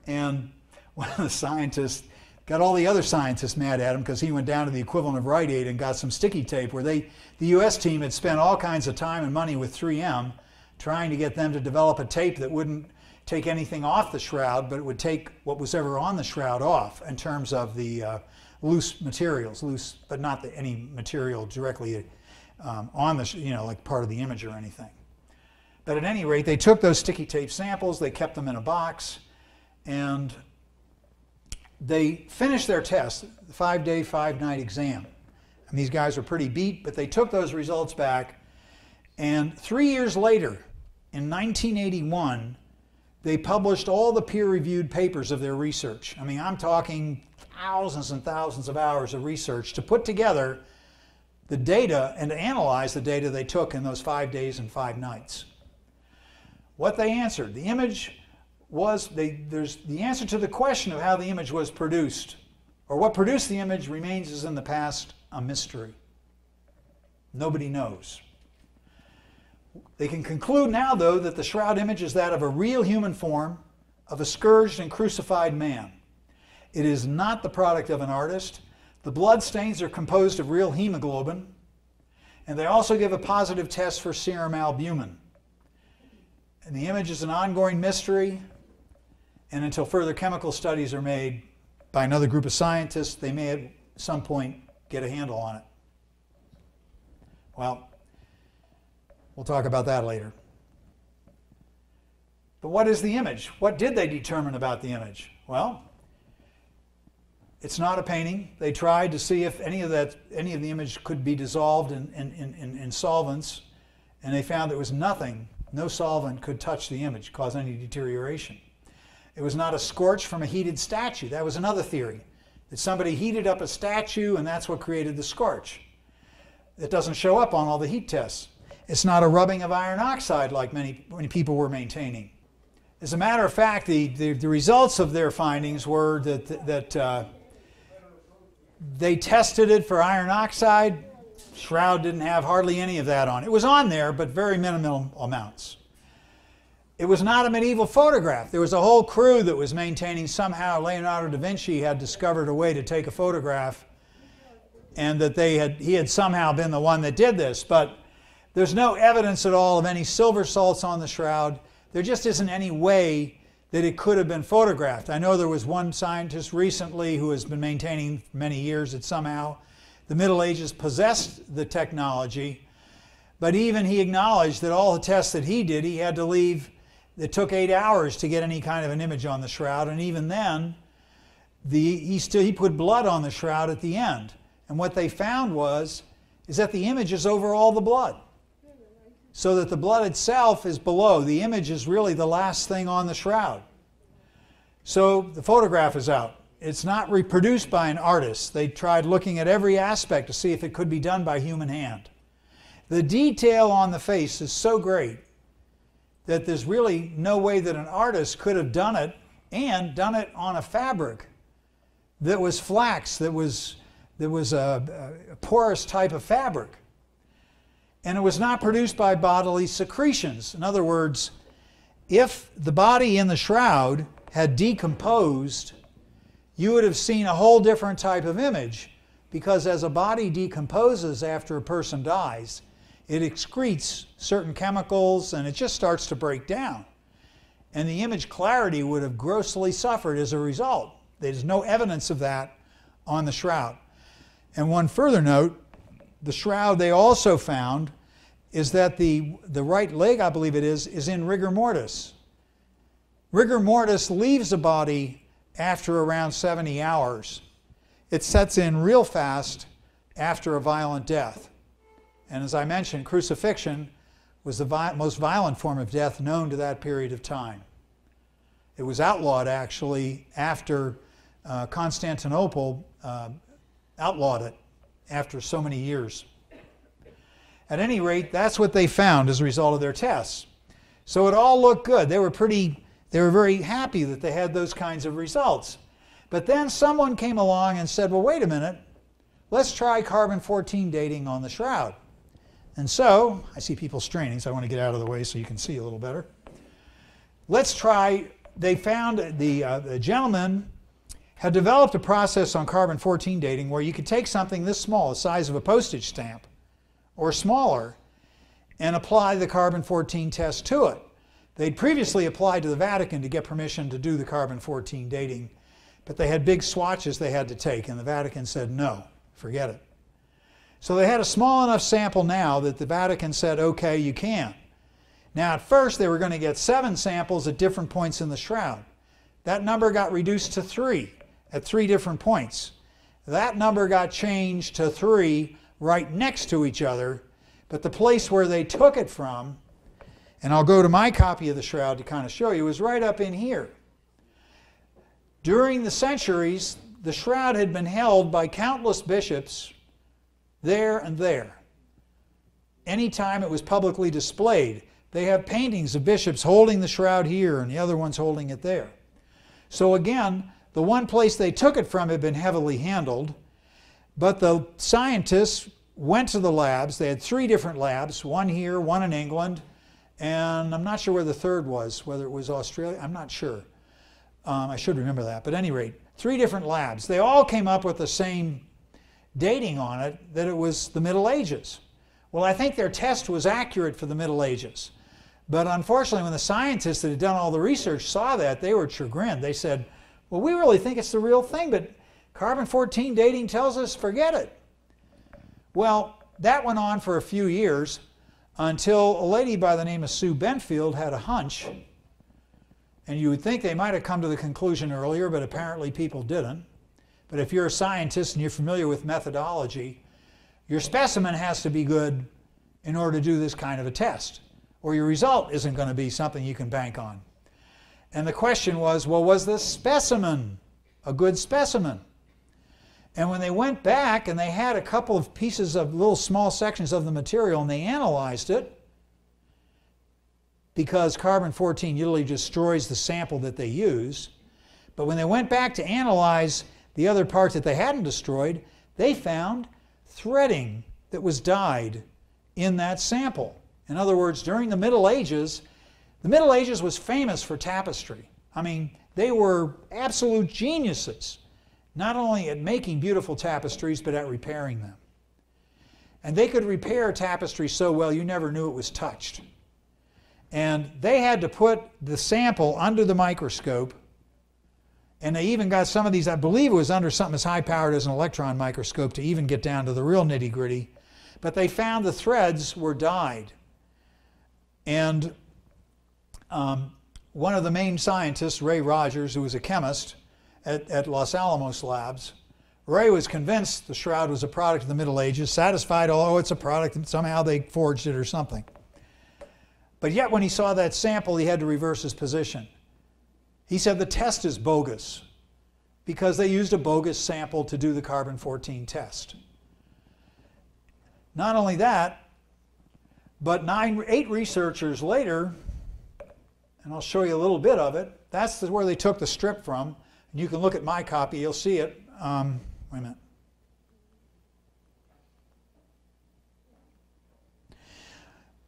[SPEAKER 2] And one of the scientists got all the other scientists mad at him because he went down to the equivalent of Rite Aid and got some sticky tape where the US team had spent all kinds of time and money with 3M trying to get them to develop a tape that wouldn't take anything off the shroud, but it would take what was ever on the shroud off in terms of the loose materials, loose, but not any material directly on the, like part of the image or anything. But at any rate, they took those sticky tape samples, they kept them in a box, and they finished their test, the 5-day, 5-night exam. And these guys were pretty beat, but they took those results back, and 3 years later, in 1981, they published all the peer-reviewed papers of their research. I mean, I'm talking thousands and thousands of hours of research to put together the data and to analyze the data they took in those 5 days and 5 nights. What they answered, the image was, there's the answer to the question of how the image was produced, or what produced the image remains as in the past a mystery. Nobody knows. They can conclude now, though, that the shroud image is that of a real human form, of a scourged and crucified man. It is not the product of an artist. The blood stains are composed of real hemoglobin, and they also give a positive test for serum albumin. And the image is an ongoing mystery, and until further chemical studies are made by another group of scientists, they may at some point get a handle on it. Well, we'll talk about that later. But what is the image? What did they determine about the image? Well, it's not a painting. They tried to see if any of the image could be dissolved in solvents, and they found there was nothing, no solvent could touch the image, cause any deterioration. It was not a scorch from a heated statue. That was another theory, that somebody heated up a statue and that's what created the scorch. It doesn't show up on all the heat tests. It's not a rubbing of iron oxide like many people were maintaining. As a matter of fact, the results of their findings were that they tested it for iron oxide. Shroud didn't have hardly any of that on. It was on there, but very minimal amounts. It was not a medieval photograph. There was a whole crew that was maintaining somehow Leonardo da Vinci had discovered a way to take a photograph, and that he had somehow been the one that did this. But there's no evidence at all of any silver salts on the shroud. There just isn't any way that it could have been photographed. I know there was one scientist recently who has been maintaining for many years that somehow the Middle Ages possessed the technology, but even he acknowledged that all the tests that he did, he had to leave. It took 8 hours to get any kind of an image on the shroud, and even then, he put blood on the shroud at the end. And what they found is that the image is over all the blood, so that the blood itself is below. The image is really the last thing on the shroud. So the photograph is out. It's not reproduced by an artist. They tried looking at every aspect to see if it could be done by human hand. The detail on the face is so great that there's really no way that an artist could have done it, and done it on a fabric that was flax, that was a porous type of fabric. And it was not produced by bodily secretions. In other words, if the body in the shroud had decomposed, you would have seen a whole different type of image, because as a body decomposes after a person dies, it excretes certain chemicals and it just starts to break down. And the image clarity would have grossly suffered as a result. There's no evidence of that on the shroud. And one further note, the shroud they also found is that the right leg, I believe it is in rigor mortis. Rigor mortis leaves the body after around 70 hours. It sets in real fast after a violent death. And as I mentioned, crucifixion was the most violent form of death known to that period of time. It was outlawed, actually, after Constantinople outlawed it after so many years. At any rate, that's what they found as a result of their tests. So it all looked good. They were very happy that they had those kinds of results. But then someone came along and said, well, wait a minute, let's try carbon-14 dating on the shroud. And so, I see people straining, so I want to get out of the way so you can see a little better. Let's try, they found the gentleman had developed a process on carbon-14 dating where you could take something this small, the size of a postage stamp, or smaller, and apply the carbon-14 test to it. They'd previously applied to the Vatican to get permission to do the carbon-14 dating, but they had big swatches they had to take, and the Vatican said, no, forget it. So they had a small enough sample now that the Vatican said, okay, you can. Now at first they were going to get 7 samples at different points in the shroud. That number got reduced to 3 at 3 different points. That number got changed to 3 right next to each other, but the place where they took it from, and I'll go to my copy of the shroud to kind of show you, is right up in here. During the centuries, the shroud had been held by countless bishops there and there. Anytime it was publicly displayed, they have paintings of bishops holding the shroud here and the other ones holding it there. So again, the one place they took it from had been heavily handled, but the scientists went to the labs. They had 3 different labs, one here, one in England, and I'm not sure where the third was, whether it was Australia, I'm not sure. I should remember that, but at any rate, 3 different labs. They all came up with the same dating on it, that it was the Middle Ages. Well, I think their test was accurate for the Middle Ages. But unfortunately, when the scientists that had done all the research saw that, they were chagrined. They said, well, we really think it's the real thing, but carbon-14 dating tells us forget it. Well, that went on for a few years until a lady by the name of Sue Benfield had a hunch. And you would think they might have come to the conclusion earlier, but apparently people didn't. But if you're a scientist and you're familiar with methodology, your specimen has to be good in order to do this kind of a test, or your result isn't going to be something you can bank on. And the question was, well, was the specimen a good specimen? And when they went back and they had a couple of pieces of little small sections of the material and they analyzed it, because carbon-14 usually destroys the sample that they use, but when they went back to analyze the other parts that they hadn't destroyed, they found threading that was dyed in that sample. In other words, during the Middle Ages was famous for tapestry. I mean, they were absolute geniuses, not only at making beautiful tapestries, but at repairing them. And they could repair tapestry so well you never knew it was touched. And they had to put the sample under the microscope, and they even got some of these, I believe it was under something as high-powered as an electron microscope to even get down to the real nitty-gritty. But they found the threads were dyed. And one of the main scientists, Ray Rogers, who was a chemist at Los Alamos Labs, Ray was convinced the shroud was a product of the Middle Ages, satisfied, oh, it's a product, and somehow they forged it or something. But yet when he saw that sample, he had to reverse his position. He said the test is bogus because they used a bogus sample to do the carbon-14 test. Not only that, but 8 researchers later, and I'll show you a little bit of it, that's where they took the strip from. And you can look at my copy, you'll see it. Wait a minute.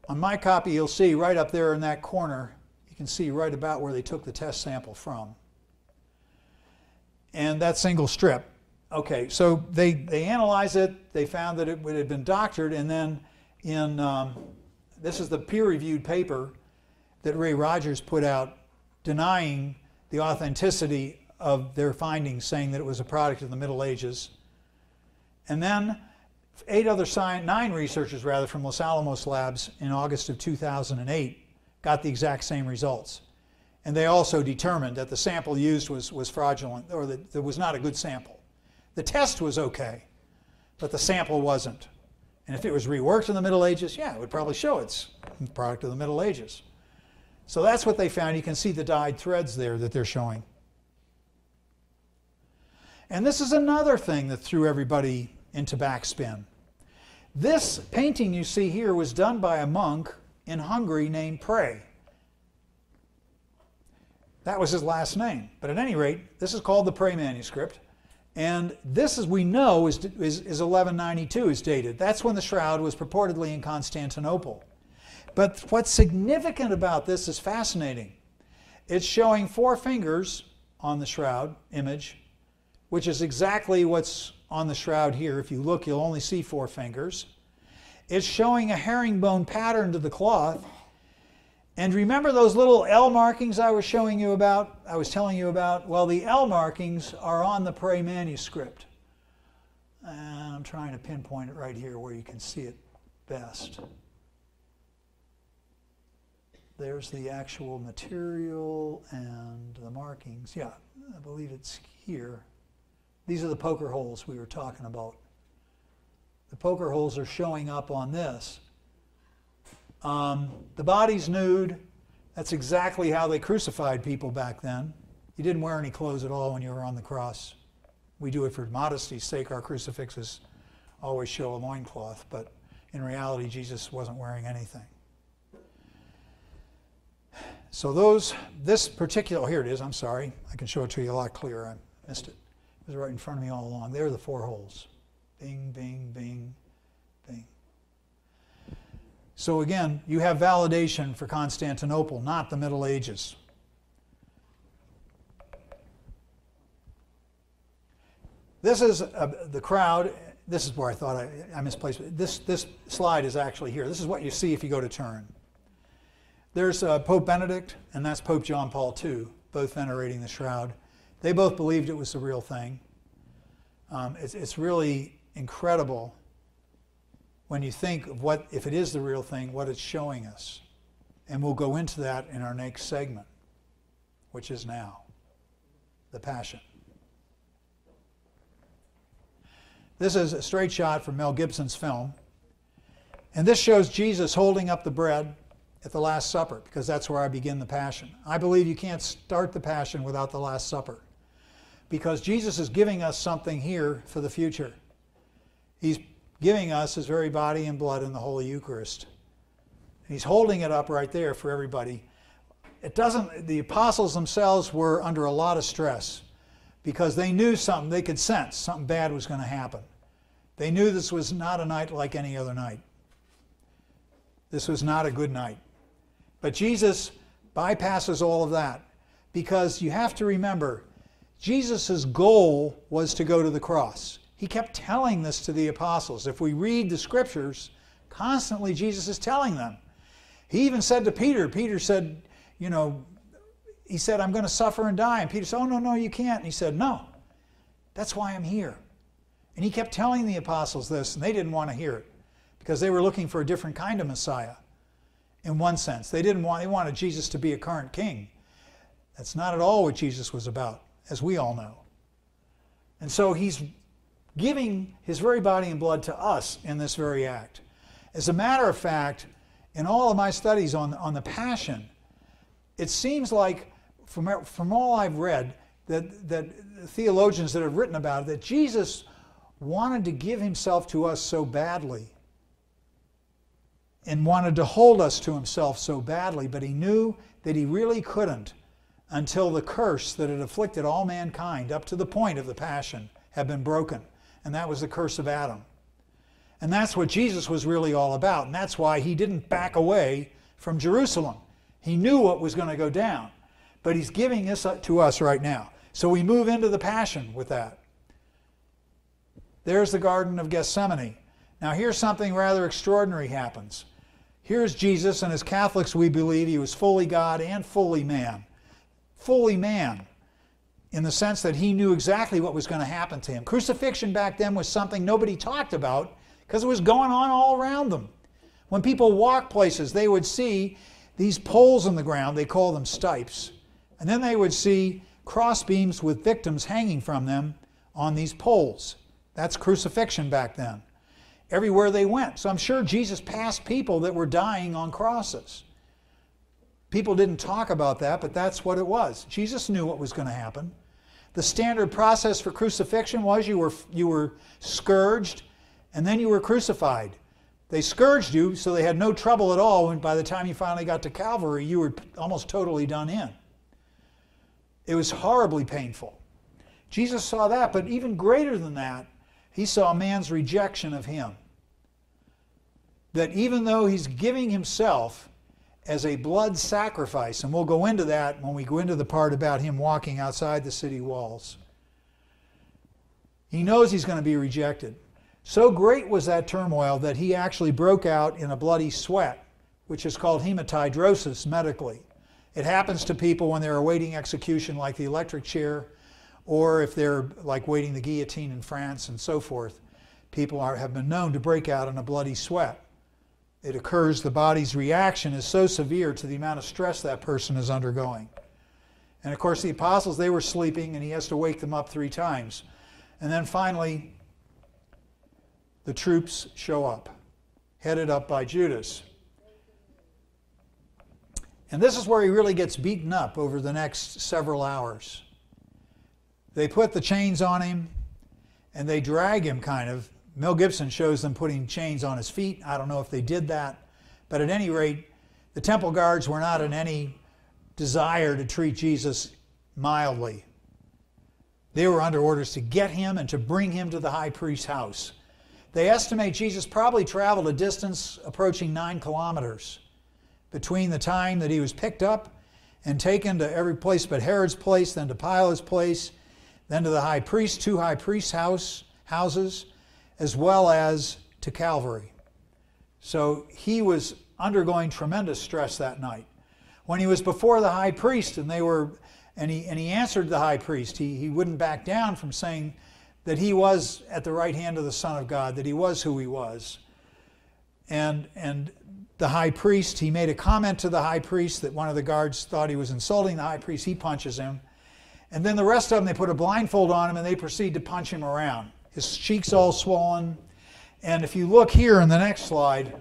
[SPEAKER 2] On my copy, you'll see right up there in that corner, you can see right about where they took the test sample from. And that single strip. Okay, so they analyzed it, they found that it had been doctored, and then in, this is the peer-reviewed paper that Ray Rogers put out denying the authenticity of their findings, saying that it was a product of the Middle Ages. And then 9 researchers rather from Los Alamos Labs in August of 2008 got the exact same results. And they also determined that the sample used was fraudulent, or that it was not a good sample. The test was okay, but the sample wasn't. And if it was reworked in the Middle Ages, yeah, it would probably show it's a product of the Middle Ages. So that's what they found. You can see the dyed threads there that they're showing. And this is another thing that threw everybody into backspin. This painting you see here was done by a monk in Hungary named Prey. That was his last name. But at any rate, this is called the Prey manuscript. And this, as we know, is 1192 is dated. That's when the shroud was purportedly in Constantinople. But what's significant about this is fascinating. It's showing 4 fingers on the shroud image, which is exactly what's on the shroud here. If you look, you'll only see 4 fingers. It's showing a herringbone pattern to the cloth. And remember those little L markings I was showing you about? I was telling you about? Well, the L markings are on the Pray manuscript. And I'm trying to pinpoint it right here where you can see it best. There's the actual material and the markings. Yeah, I believe it's here. These are the poker holes we were talking about. The poker holes are showing up on this. The body's nude. That's exactly how they crucified people back then. You didn't wear any clothes at all when you were on the cross. We do it for modesty's sake. Our crucifixes always show a loincloth, but in reality, Jesus wasn't wearing anything. So this particular, here it is, I'm sorry. I can show it to you a lot clearer. I missed it. It was right in front of me all along. There are the 4 holes. Bing, bing, bing, bing. So again, you have validation for Constantinople, not the Middle Ages. This is the crowd. This is where I thought I misplaced it. This slide is actually here. This is what you see if you go to turn. There's Pope Benedict, and that's Pope John Paul II, both venerating the shroud. They both believed it was the real thing. It's really incredible when you think of what, if it is the real thing, what it's showing us. And we'll go into that in our next segment, which is now, the Passion. This is a straight shot from Mel Gibson's film. And this shows Jesus holding up the bread at the Last Supper, because that's where I begin the Passion. I believe you can't start the Passion without the Last Supper, because Jesus is giving us something here for the future. He's giving us his very body and blood in the Holy Eucharist. He's holding it up right there for everybody. The apostles themselves were under a lot of stress because they knew something, they could sense something bad was going to happen. They knew this was not a night like any other night. This was not a good night. But Jesus bypasses all of that, because you have to remember, Jesus' goal was to go to the cross. He kept telling this to the apostles. If we read the scriptures, constantly Jesus is telling them. He even said to Peter said, he said, I'm going to suffer and die. And Peter said, oh, no, you can't. And he said, no, that's why I'm here. And he kept telling the apostles this, and they didn't want to hear it, because they were looking for a different kind of Messiah. In one sense, they wanted Jesus to be a current king. That's not at all what Jesus was about, as we all know. And so he's giving his very body and blood to us in this very act. As a matter of fact, in all of my studies on the Passion, it seems like, from all I've read, that theologians that have written about it, that Jesus wanted to give himself to us so badly and wanted to hold us to himself so badly, but he knew that he really couldn't until the curse that had afflicted all mankind up to the point of the Passion had been broken. And that was the curse of Adam. And that's what Jesus was really all about. And that's why he didn't back away from Jerusalem. He knew what was going to go down. But he's giving this to us right now. So we move into the Passion with that. There's the Garden of Gethsemane. Now here's something rather extraordinary happens. Here's Jesus, and as Catholics we believe he was fully God and fully man. Fully man, in the sense that he knew exactly what was going to happen to him. Crucifixion back then was something nobody talked about because it was going on all around them. When people walked places, they would see these poles in the ground, they call them stipes, and then they would see cross beams with victims hanging from them on these poles. That's crucifixion back then. Everywhere they went. So I'm sure Jesus passed people that were dying on crosses. People didn't talk about that, but that's what it was. Jesus knew what was going to happen. The standard process for crucifixion was you were scourged and then you were crucified. They scourged you so they had no trouble at all, and by the time you finally got to Calvary, you were almost totally done in. It was horribly painful. Jesus saw that, but even greater than that, he saw man's rejection of him. That even though he's giving himself as a blood sacrifice, and we'll go into that when we go into the part about him walking outside the city walls, he knows he's going to be rejected. So great was that turmoil that he actually broke out in a bloody sweat which is called hematidrosis medically. It happens to people when they're awaiting execution, like the electric chair, or if they're like waiting the guillotine in France and so forth. People have been known to break out in a bloody sweat. It occurs, the body's reaction is so severe to the amount of stress that person is undergoing. And of course the apostles, they were sleeping and he has to wake them up 3 times. And then finally, the troops show up, headed up by Judas. And this is where he really gets beaten up over the next several hours. They put the chains on him and they drag him kind of. Mel Gibson shows them putting chains on his feet. I don't know if they did that. But at any rate, the temple guards were not in any desire to treat Jesus mildly. They were under orders to get him and to bring him to the high priest's house. They estimate Jesus probably traveled a distance approaching 9 kilometers between the time that he was picked up and taken to every place but Herod's place, then to Pilate's place, then to the high priest, 2 high priest houses, as well as to Calvary. So he was undergoing tremendous stress that night. When he was before the high priest and he answered the high priest, he wouldn't back down from saying that he was at the right hand of the Son of God, that he was who he was. And the high priest, he made a comment to the high priest that one of the guards thought he was insulting the high priest. He punches him. And then the rest of them, they put a blindfold on him and they proceed to punch him around. His cheeks all swollen. And if you look here in the next slide,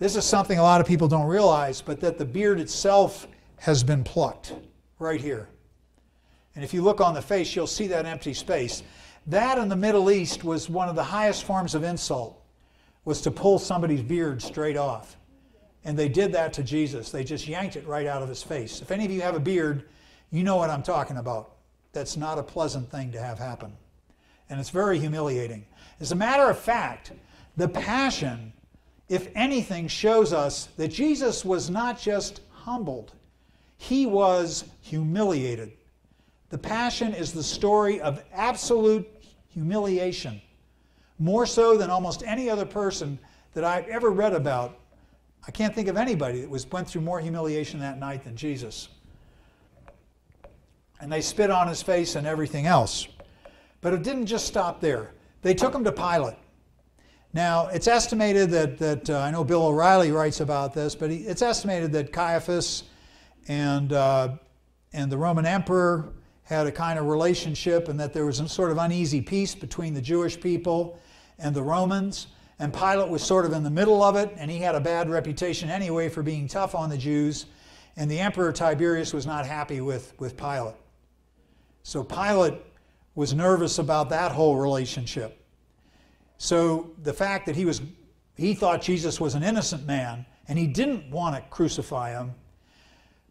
[SPEAKER 2] this is something a lot of people don't realize, but that the beard itself has been plucked right here. And if you look on the face, you'll see that empty space. That in the Middle East was one of the highest forms of insult, was to pull somebody's beard straight off. And they did that to Jesus. They just yanked it right out of his face. If any of you have a beard, you know what I'm talking about. That's not a pleasant thing to have happen. And it's very humiliating. As a matter of fact, the Passion, if anything, shows us that Jesus was not just humbled, he was humiliated. The Passion is the story of absolute humiliation, more so than almost any other person that I've ever read about. I can't think of anybody that went through more humiliation that night than Jesus. And they spit on his face and everything else. But it didn't just stop there. They took him to Pilate. Now, it's estimated that I know Bill O'Reilly writes about this, but it's estimated that Caiaphas and the Roman emperor had a kind of relationship, and that there was some sort of uneasy peace between the Jewish people and the Romans. And Pilate was sort of in the middle of it, and he had a bad reputation anyway for being tough on the Jews. And the Emperor Tiberius was not happy with Pilate. So Pilate was nervous about that whole relationship. So the fact that he thought Jesus was an innocent man, and he didn't want to crucify him,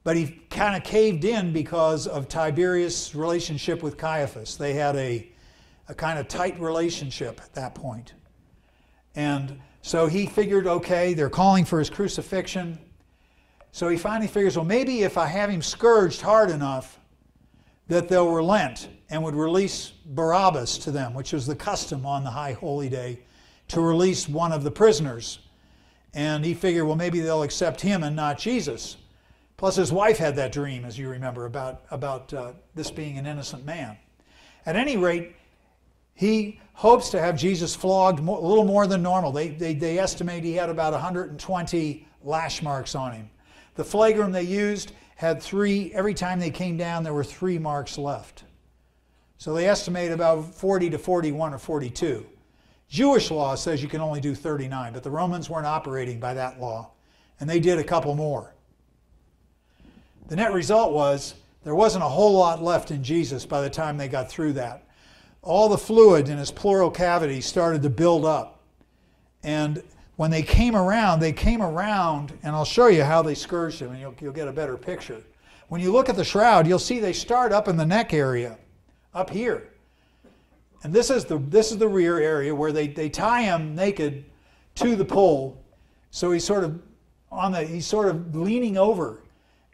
[SPEAKER 2] but he kind of caved in because of Tiberius' relationship with Caiaphas. They had a kind of tight relationship at that point. And so he figured, okay, they're calling for his crucifixion. So he finally figures, well, maybe if I have him scourged hard enough that they'll relent and would release Barabbas to them, which was the custom on the High Holy Day, to release one of the prisoners. And he figured, well, maybe they'll accept him and not Jesus. Plus his wife had that dream, as you remember, about this being an innocent man. At any rate, he hopes to have Jesus flogged a little more than normal. They estimate he had about 120 lash marks on him. The flagrum they used had 3, every time they came down there were 3 marks left. So they estimate about 40 to 41 or 42. Jewish law says you can only do 39, but the Romans weren't operating by that law, and they did a couple more. The net result was there wasn't a whole lot left in Jesus by the time they got through that. All the fluid in his pleural cavity started to build up. And when they came around, and I'll show you how they scourged him, and you'll get a better picture. When you look at the shroud, you'll see they start up in the neck area, up here. And this is the rear area where they tie him naked to the pole. So he's sort of leaning over,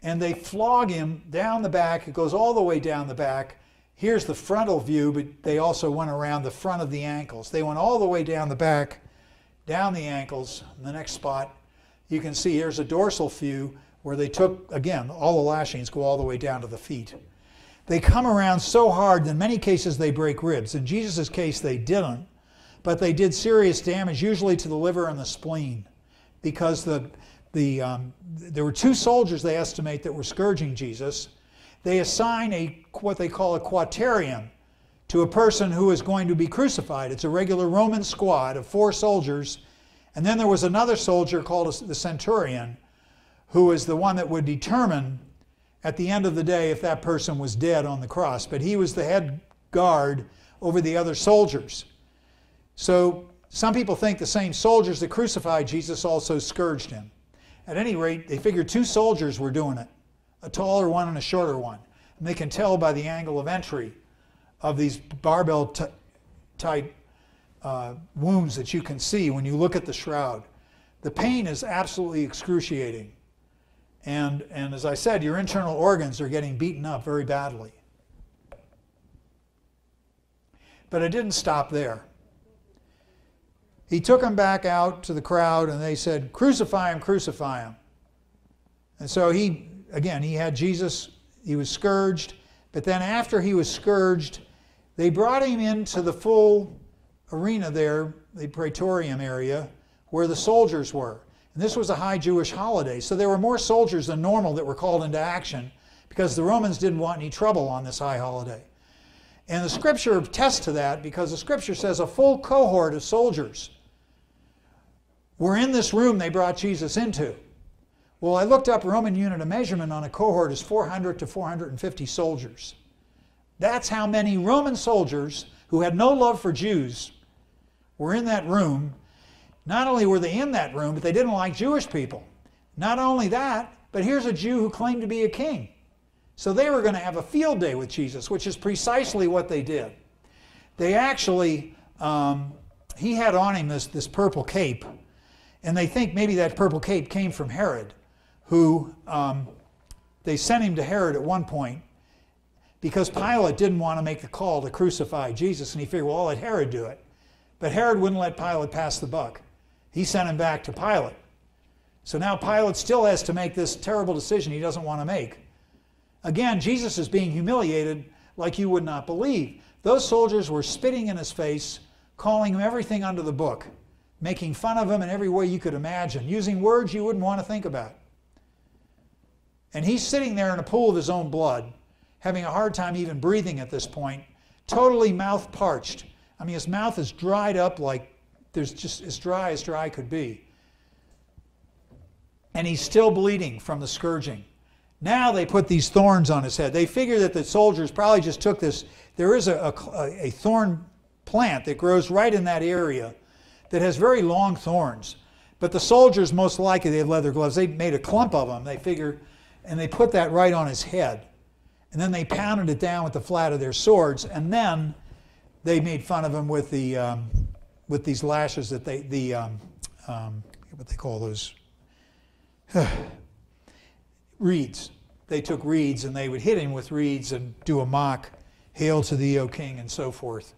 [SPEAKER 2] and they flog him down the back. It goes all the way down the back. Here's the frontal view, but they also went around the front of the ankles. They went all the way down the back, down the ankles. In the next spot, you can see here's a dorsal view where they took, again, all the lashings go all the way down to the feet. They come around so hard that in many cases they break ribs. In Jesus' case they didn't, but they did serious damage, usually to the liver and the spleen, because there were 2 soldiers, they estimate, that were scourging Jesus. They assign what they call a quaternion to a person who is going to be crucified. It's a regular Roman squad of 4 soldiers. And then there was another soldier called the centurion, who was the one that would determine at the end of the day if that person was dead on the cross. But he was the head guard over the other soldiers. So some people think the same soldiers that crucified Jesus also scourged him. At any rate, they figured 2 soldiers were doing it, a taller one and a shorter one. And they can tell by the angle of entry of these barbell type wounds that you can see when you look at the shroud. The pain is absolutely excruciating. And as I said, your internal organs are getting beaten up very badly. But it didn't stop there. He took him back out to the crowd and they said, "Crucify him, crucify him." And so he had Jesus, he was scourged, but then after he was scourged, they brought him into the full arena there, the praetorium area, where the soldiers were. And this was a high Jewish holiday, so there were more soldiers than normal that were called into action because the Romans didn't want any trouble on this high holiday. And the scripture attests to that because the scripture says a full cohort of soldiers were in this room they brought Jesus into. Well, I looked up Roman unit of measurement on a cohort is 400 to 450 soldiers. That's how many Roman soldiers who had no love for Jews were in that room. Not only were they in that room, but they didn't like Jewish people. Not only that, but here's a Jew who claimed to be a king. So they were going to have a field day with Jesus, which is precisely what they did. They actually, he had on him this purple cape, and they think maybe that purple cape came from Herod, who they sent him to Herod at one point because Pilate didn't want to make the call to crucify Jesus, and he figured, well, I'll let Herod do it. But Herod wouldn't let Pilate pass the buck. He sent him back to Pilate. So now Pilate still has to make this terrible decision he doesn't want to make. Again, Jesus is being humiliated like you would not believe. Those soldiers were spitting in his face, calling him everything under the book, making fun of him in every way you could imagine, using words you wouldn't want to think about. And he's sitting there in a pool of his own blood, having a hard time even breathing at this point, totally mouth parched. I mean, his mouth is dried up like there's just as dry could be. And he's still bleeding from the scourging. Now they put these thorns on his head. They figure that the soldiers probably just took this. There is a thorn plant that grows right in that area that has very long thorns. But the soldiers, most likely, they had leather gloves. They made a clump of them, they figure, and they put that right on his head. And then they pounded it down with the flat of their swords, and then they made fun of him with the with these lashes that what they call those reeds. They took reeds and they would hit him with reeds and do a mock "Hail to thee, O King," and so forth.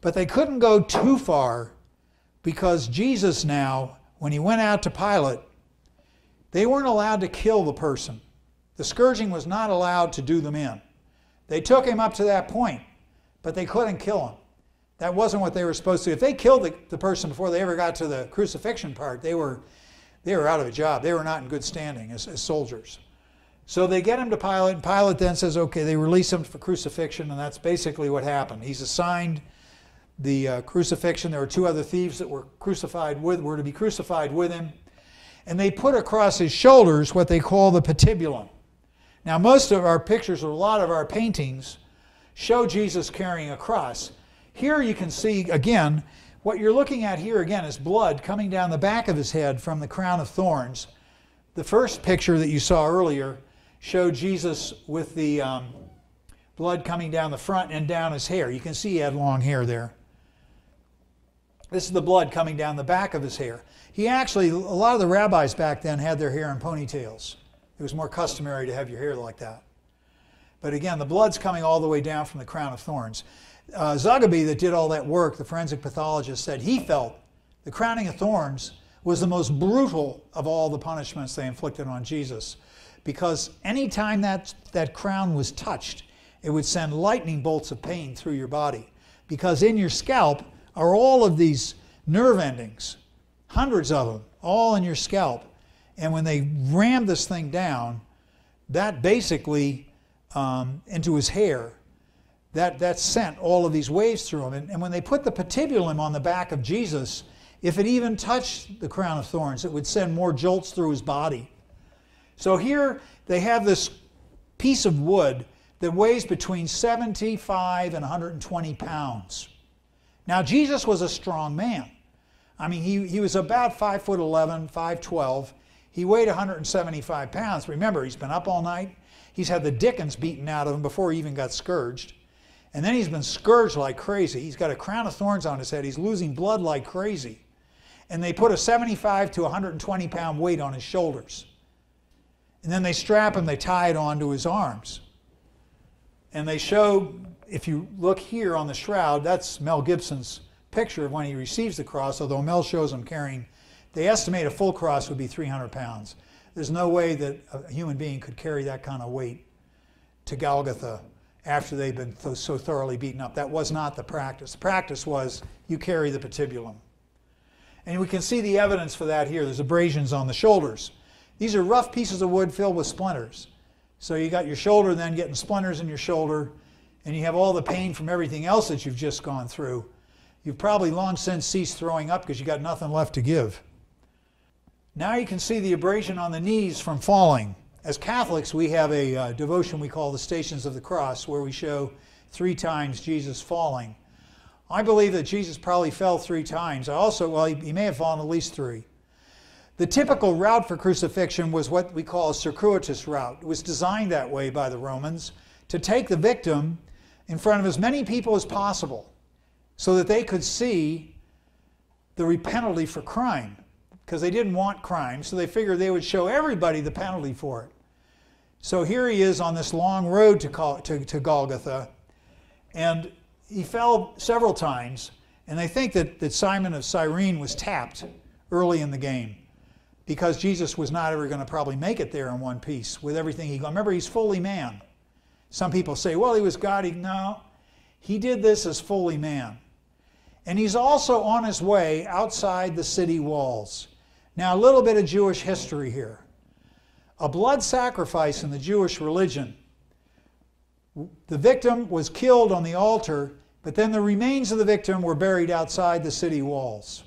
[SPEAKER 2] But they couldn't go too far because Jesus now, when he went out to Pilate, they weren't allowed to kill the person. The scourging was not allowed to do them in. They took him up to that point, but they couldn't kill him. That wasn't what they were supposed to do. If they killed the person before they ever got to the crucifixion part, they were out of a job. They were not in good standing as soldiers. So they get him to Pilate, and Pilate then says, okay, they release him for crucifixion, and that's basically what happened. He's assigned the crucifixion. There were 2 other thieves that were to be crucified with him, and they put across his shoulders what they call the patibulum. Now, most of our pictures, or a lot of our paintings, show Jesus carrying a cross. Here you can see, again, what you're looking at here, again, is blood coming down the back of his head from the crown of thorns. The first picture that you saw earlier showed Jesus with the blood coming down the front and down his hair. You can see he had long hair there. This is the blood coming down the back of his hair. He actually, a lot of the rabbis back then had their hair in ponytails. It was more customary to have your hair like that. But again, the blood's coming all the way down from the crown of thorns. Zagaby, that did all that work, the forensic pathologist, said he felt the crowning of thorns was the most brutal of all the punishments they inflicted on Jesus. Because anytime that crown was touched, it would send lightning bolts of pain through your body. Because in your scalp are all of these nerve endings, hundreds of them, all in your scalp. And when they rammed this thing down, that basically, into his hair, that sent all of these waves through him. And when they put the patibulum on the back of Jesus, if it even touched the crown of thorns, it would send more jolts through his body. So here they have this piece of wood that weighs between 75 and 120 pounds. Now, Jesus was a strong man. I mean, he was about 5'11", 5'12". He weighed 175 pounds. Remember, he's been up all night. He's had the dickens beaten out of him before he even got scourged. And then he's been scourged like crazy. He's got a crown of thorns on his head. He's losing blood like crazy. And they put a 75 to 120 pound weight on his shoulders. And then they strap him, they tie it onto his arms. And they show, if you look here on the shroud, that's Mel Gibson's picture of when he receives the cross, although Mel shows him carrying, they estimate a full cross would be 300 pounds. There's no way that a human being could carry that kind of weight to Golgotha after they've been so thoroughly beaten up. That was not the practice. The practice was you carry the patibulum. And we can see the evidence for that here. There's abrasions on the shoulders. These are rough pieces of wood filled with splinters. So you got your shoulder then getting splinters in your shoulder, and you have all the pain from everything else that you've just gone through. You've probably long since ceased throwing up because you got nothing left to give. Now you can see the abrasion on the knees from falling. As Catholics, we have a devotion we call the Stations of the Cross, where we show 3 times Jesus falling. I believe that Jesus probably fell 3 times. He may have fallen at least 3. The typical route for crucifixion was what we call a circuitous route. It was designed that way by the Romans to take the victim in front of as many people as possible so that they could see the penalty for crime, because they didn't want crime, so they figured they would show everybody the penalty for it. So here he is on this long road to Golgotha, and he fell several times, and they think that Simon of Cyrene was tapped early in the game, because Jesus was not ever going to probably make it there in one piece with everything he got. Remember, he's fully man. Some people say, well, he was God. No, he did this as fully man. And he's also on his way outside the city walls. Now, a little bit of Jewish history here. A blood sacrifice in the Jewish religion. The victim was killed on the altar, but then the remains of the victim were buried outside the city walls.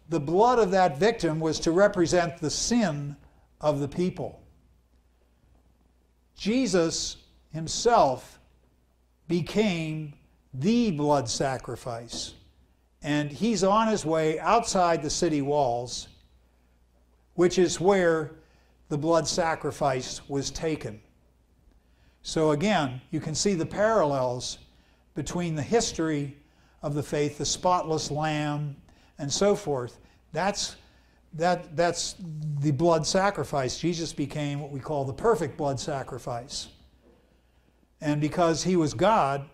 [SPEAKER 2] The blood of that victim was to represent the sin of the people. Jesus himself became the blood sacrifice. And he's on his way outside the city walls, which is where the blood sacrifice was taken. So again, you can see the parallels between the history of the faith, the spotless lamb, and so forth. That's the blood sacrifice. Jesus became what we call the perfect blood sacrifice. And because he was God,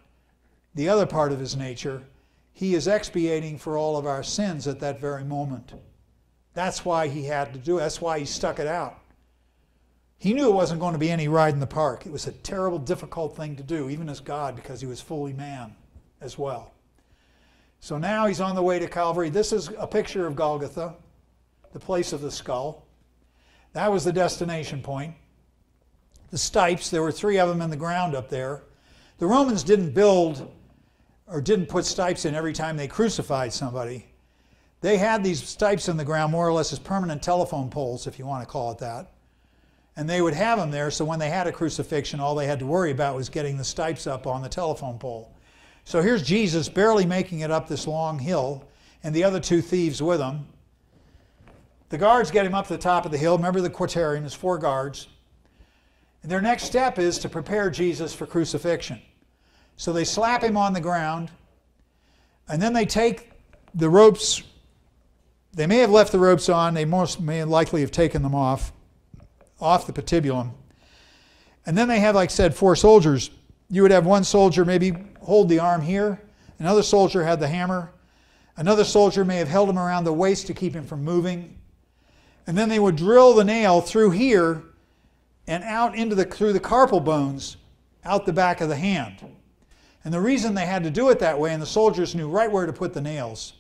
[SPEAKER 2] the other part of his nature, he is expiating for all of our sins at that very moment. That's why he had to do it. That's why he stuck it out. He knew it wasn't going to be any ride in the park. It was a terrible, difficult thing to do, even as God, because he was fully man as well. So now he's on the way to Calvary. This is a picture of Golgotha, the place of the skull. That was the destination point. The stipes, there were 3 of them in the ground up there. The Romans didn't build or didn't put stipes in every time they crucified somebody. They had these stipes in the ground more or less as permanent telephone poles, if you want to call it that. And they would have them there, so when they had a crucifixion, all they had to worry about was getting the stipes up on the telephone pole. So here's Jesus barely making it up this long hill, and the other 2 thieves with him. The guards get him up to the top of the hill. Remember the quaternion, there's 4 guards. And their next step is to prepare Jesus for crucifixion. So they slap him on the ground, and then they take the ropes. They may have left the ropes on. They may likely have taken them off the patibulum. And then they have, like I said, 4 soldiers. You would have one soldier maybe hold the arm here. Another soldier had the hammer. Another soldier may have held him around the waist to keep him from moving. And then they would drill the nail through here and out into through the carpal bones, out the back of the hand. And the reason they had to do it that way, and the soldiers knew right where to put the nails,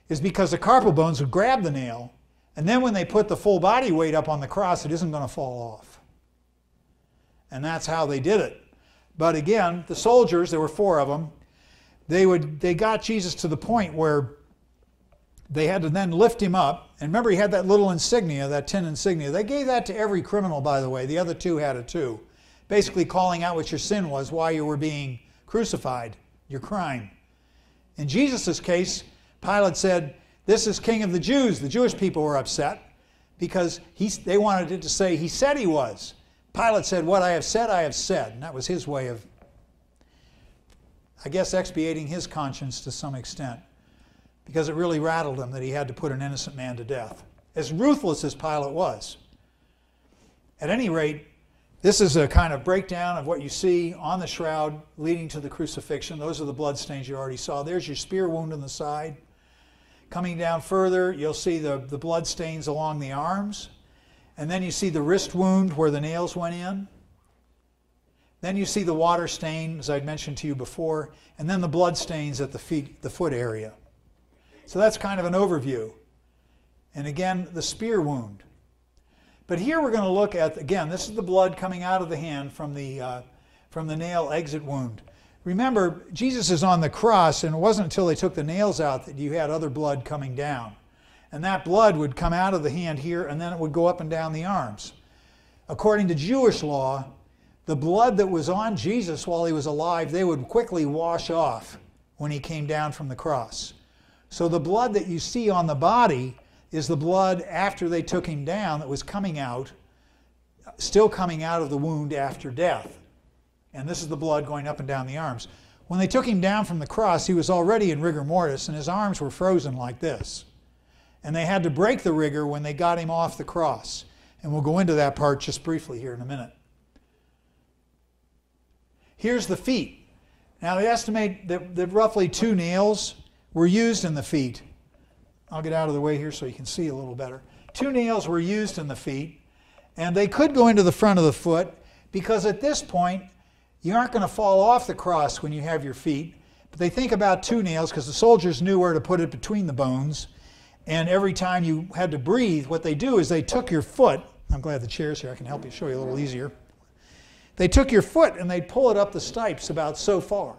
[SPEAKER 2] is because the carpal bones would grab the nail, and then when they put the full body weight up on the cross, it isn't going to fall off. And that's how they did it. But again, the soldiers, there were 4 of them, they got Jesus to the point where they had to then lift him up. And remember, he had that little insignia, that tin insignia. They gave that to every criminal, by the way. The other 2 had it too. Basically calling out what your sin was, why you were being crucified, your crime. In Jesus' case, Pilate said, "This is King of the Jews." The Jewish people were upset because they wanted it to say, "He said he was." Pilate said, "What I have said, I have said." And that was his way of, I guess, expiating his conscience to some extent, because it really rattled him that he had to put an innocent man to death, as ruthless as Pilate was. At any rate, this is a kind of breakdown of what you see on the shroud leading to the crucifixion. Those are the blood stains you already saw. There's your spear wound in the side. Coming down further, you'll see the blood stains along the arms. And then you see the wrist wound where the nails went in. Then you see the water stain, as I'd mentioned to you before, and then the blood stains at the foot area. So that's kind of an overview. And again, the spear wound. But here we're going to look at, again, this is the blood coming out of the hand from the nail exit wound. Remember, Jesus is on the cross, and it wasn't until they took the nails out that you had other blood coming down. And that blood would come out of the hand here, and then it would go up and down the arms. According to Jewish law, the blood that was on Jesus while he was alive, they would quickly wash off when he came down from the cross. So the blood that you see on the body is the blood after they took him down that was coming out, still coming out of the wound after death. And this is the blood going up and down the arms. When they took him down from the cross, he was already in rigor mortis, and his arms were frozen like this. And they had to break the rigor when they got him off the cross. And we'll go into that part just briefly here in a minute. Here's the feet. Now they estimate that roughly 2 nails were used in the feet. I'll get out of the way here so you can see a little better. 2 nails were used in the feet, and they could go into the front of the foot, because at this point you aren't going to fall off the cross when you have your feet. But they think about 2 nails because the soldiers knew where to put it between the bones, and every time you had to breathe, what they do is they took your foot. I'm glad the chair's here, I can help you, show you a little easier. They took your foot and they'd pull it up the stipes about so far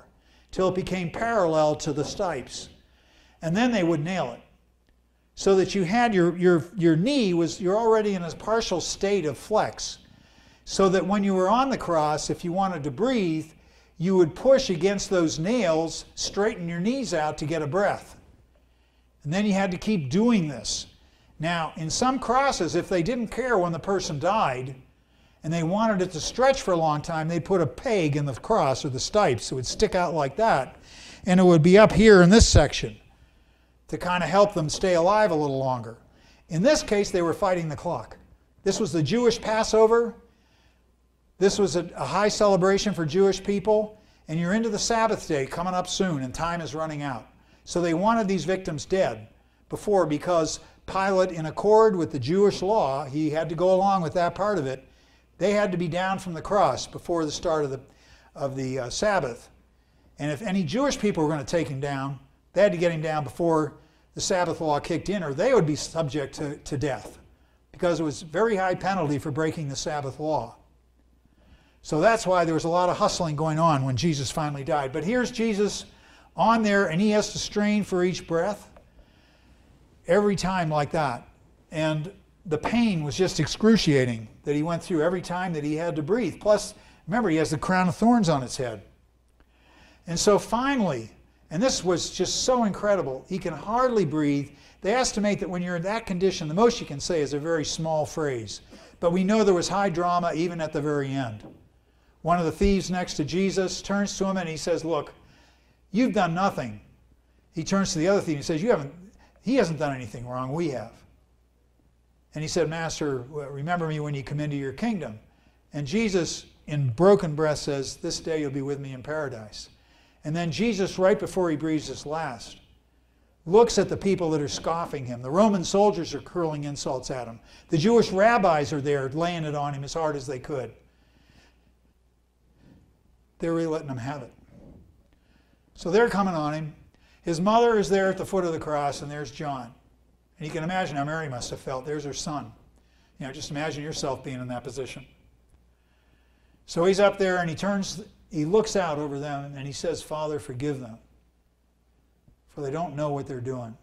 [SPEAKER 2] till it became parallel to the stipes, and then they would nail it. So that you had your knee was, you're already in a partial state of flex. So that when you were on the cross, if you wanted to breathe, you would push against those nails, straighten your knees out to get a breath. And then you had to keep doing this. Now, in some crosses, if they didn't care when the person died, and they wanted it to stretch for a long time, they'd put a peg in the cross or the stipes. It would stick out like that, and it would be up here in this section to kind of help them stay alive a little longer. In this case, they were fighting the clock. This was the Jewish Passover. This was a high celebration for Jewish people, and you're into the Sabbath day coming up soon, and time is running out. So they wanted these victims dead before, because Pilate, in accord with the Jewish law, he had to go along with that part of it. They had to be down from the cross before the start of the Sabbath. And if any Jewish people were going to take him down, they had to get him down before the Sabbath law kicked in, or they would be subject to death, because it was a very high penalty for breaking the Sabbath law. So that's why there was a lot of hustling going on when Jesus finally died. But here's Jesus on there, and he has to strain for each breath every time like that. And the pain was just excruciating that he went through every time that he had to breathe. Plus, remember, he has the crown of thorns on his head. And so finally, and this was just so incredible, he can hardly breathe. They estimate that when you're in that condition, the most you can say is a very small phrase. But we know there was high drama even at the very end. One of the thieves next to Jesus turns to him and he says, "Look, you've done nothing." He turns to the other thief and he says, he hasn't done anything wrong, we have. And he said, "Master, remember me when you come into your kingdom." And Jesus, in broken breath, says, "This day you'll be with me in paradise." And then Jesus, right before he breathes his last, looks at the people that are scoffing him. The Roman soldiers are hurling insults at him. The Jewish rabbis are there laying it on him as hard as they could. They're really letting him have it. So they're coming on him. His mother is there at the foot of the cross, and there's John. And you can imagine how Mary must have felt. There's her son. You know, just imagine yourself being in that position. So he's up there, and he looks out over them, and he says, Father, forgive them, for they don't know what they're doing.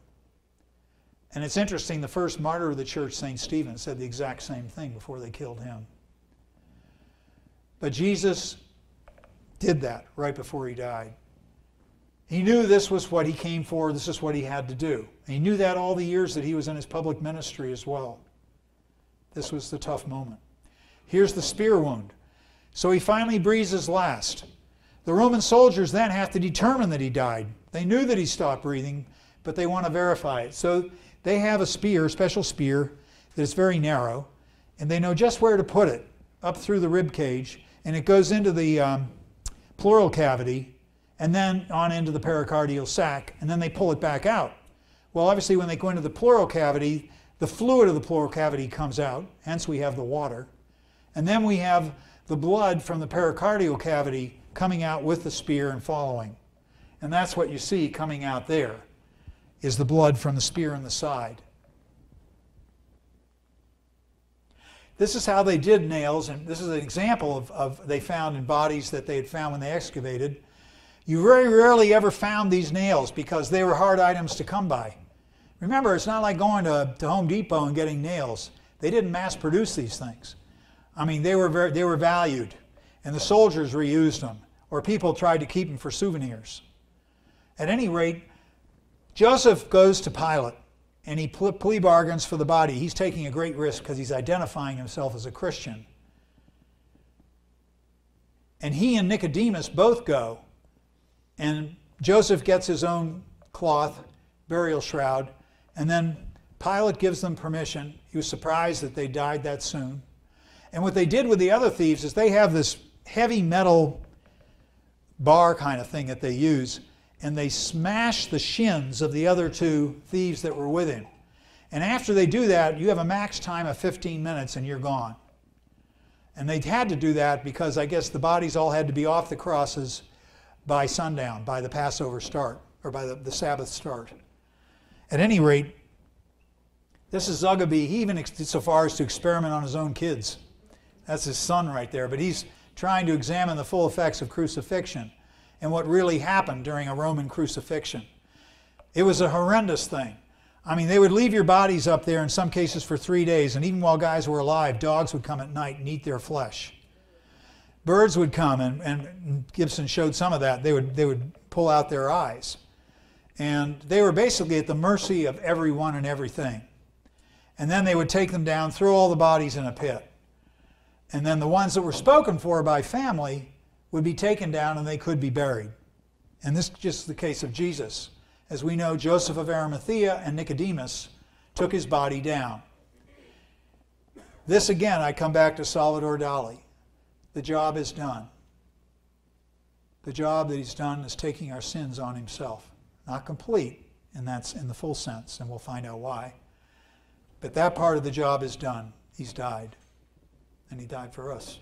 [SPEAKER 2] And it's interesting, the first martyr of the church, St. Stephen, said the exact same thing before they killed him. But Jesus did that right before he died. He knew this was what he came for, this is what he had to do. And he knew that all the years that he was in his public ministry as well. This was the tough moment. Here's the spear wound. So he finally breathes his last. The Roman soldiers then have to determine that he died. They knew that he stopped breathing, but they want to verify it. So they have a spear, a special spear, that is very narrow, and they know just where to put it, up through the rib cage, and it goes into the pleural cavity, and then on into the pericardial sac, and then they pull it back out. Well, obviously when they go into the pleural cavity, the fluid of the pleural cavity comes out, hence we have the water. And then we have the blood from the pericardial cavity coming out with the spear and following. And that's what you see coming out there, is the blood from the spear in the side. This is how they did nails, and this is an example of they found in bodies that they had found when they excavated. You very rarely ever found these nails because they were hard items to come by. Remember, it's not like going to Home Depot and getting nails. They didn't mass produce these things. I mean, they were valued, and the soldiers reused them, or people tried to keep them for souvenirs. At any rate, Joseph goes to Pilate, and he plea bargains for the body. He's taking a great risk because he's identifying himself as a Christian. And he and Nicodemus both go. And Joseph gets his own cloth, burial shroud, and then Pilate gives them permission. He was surprised that they died that soon. And what they did with the other thieves is they have this heavy metal bar kind of thing that they use, and they smash the shins of the other two thieves that were with him. And after they do that, you have a max time of 15 minutes and you're gone. And they had to do that because I guess the bodies all had to be off the crosses by sundown, by the Passover start, or by the Sabbath start. At any rate, this is Zugabe. He even did so far as to experiment on his own kids. That's his son right there. But he's trying to examine the full effects of crucifixion and what really happened during a Roman crucifixion. It was a horrendous thing. I mean, they would leave your bodies up there in some cases for 3 days, and even while guys were alive, dogs would come at night and eat their flesh. Birds would come, and Gibson showed some of that. They would pull out their eyes. And they were basically at the mercy of everyone and everything. And then they would take them down, throw all the bodies in a pit. And then the ones that were spoken for by family would be taken down and they could be buried. And this is just the case of Jesus. As we know, Joseph of Arimathea and Nicodemus took his body down. This again, I come back to Salvador Dali. The job is done. The job that he's done is taking our sins on himself. Not complete, and that's in the full sense, and we'll find out why. But that part of the job is done. He's died, and he died for us.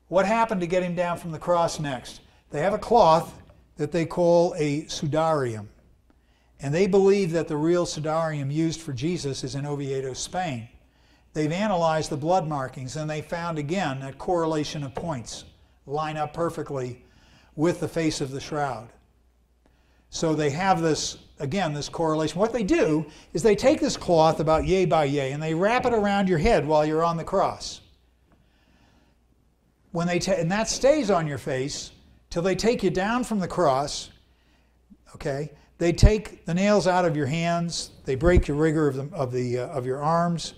[SPEAKER 2] What happened to get him down from the cross next? They have a cloth that they call a sudarium, and they believe that the real sudarium used for Jesus is in Oviedo, Spain. They've analyzed the blood markings, and they found again that correlation of points line up perfectly with the face of the shroud. So they have this, again, this correlation. What they do is they take this cloth about yay by yay, and they wrap it around your head while you're on the cross. When they and that stays on your face till they take you down from the cross. Okay, they take the nails out of your hands, they break your rigor of your arms,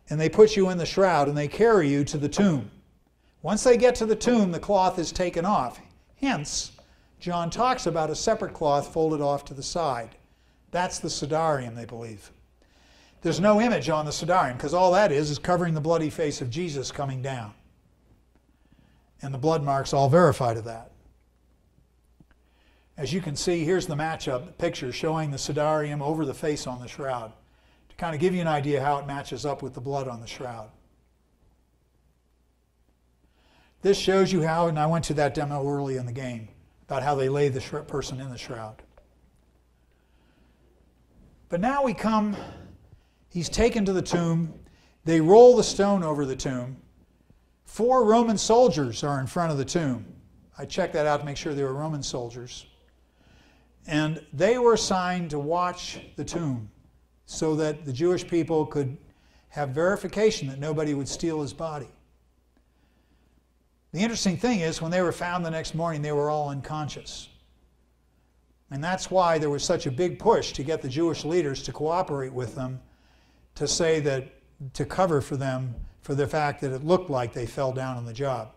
[SPEAKER 2] and they put you in the shroud and they carry you to the tomb. Once they get to the tomb, the cloth is taken off. Hence, John talks about a separate cloth folded off to the side. That's the sudarium, they believe. There's no image on the sudarium because all that is covering the bloody face of Jesus coming down. And the blood marks all verify to that. As you can see, here's the matchup picture showing the Sidarium over the face on the shroud, to kind of give you an idea how it matches up with the blood on the shroud. This shows you how, and I went to that demo early in the game, about how they lay the person in the shroud. But now we come, he's taken to the tomb, they roll the stone over the tomb. 4 Roman soldiers are in front of the tomb. I checked that out to make sure they were Roman soldiers. And they were assigned to watch the tomb so that the Jewish people could have verification that nobody would steal his body. The interesting thing is, when they were found the next morning, they were all unconscious. And that's why there was such a big push to get the Jewish leaders to cooperate with them, to say that, to cover for them for the fact that it looked like they fell down on the job.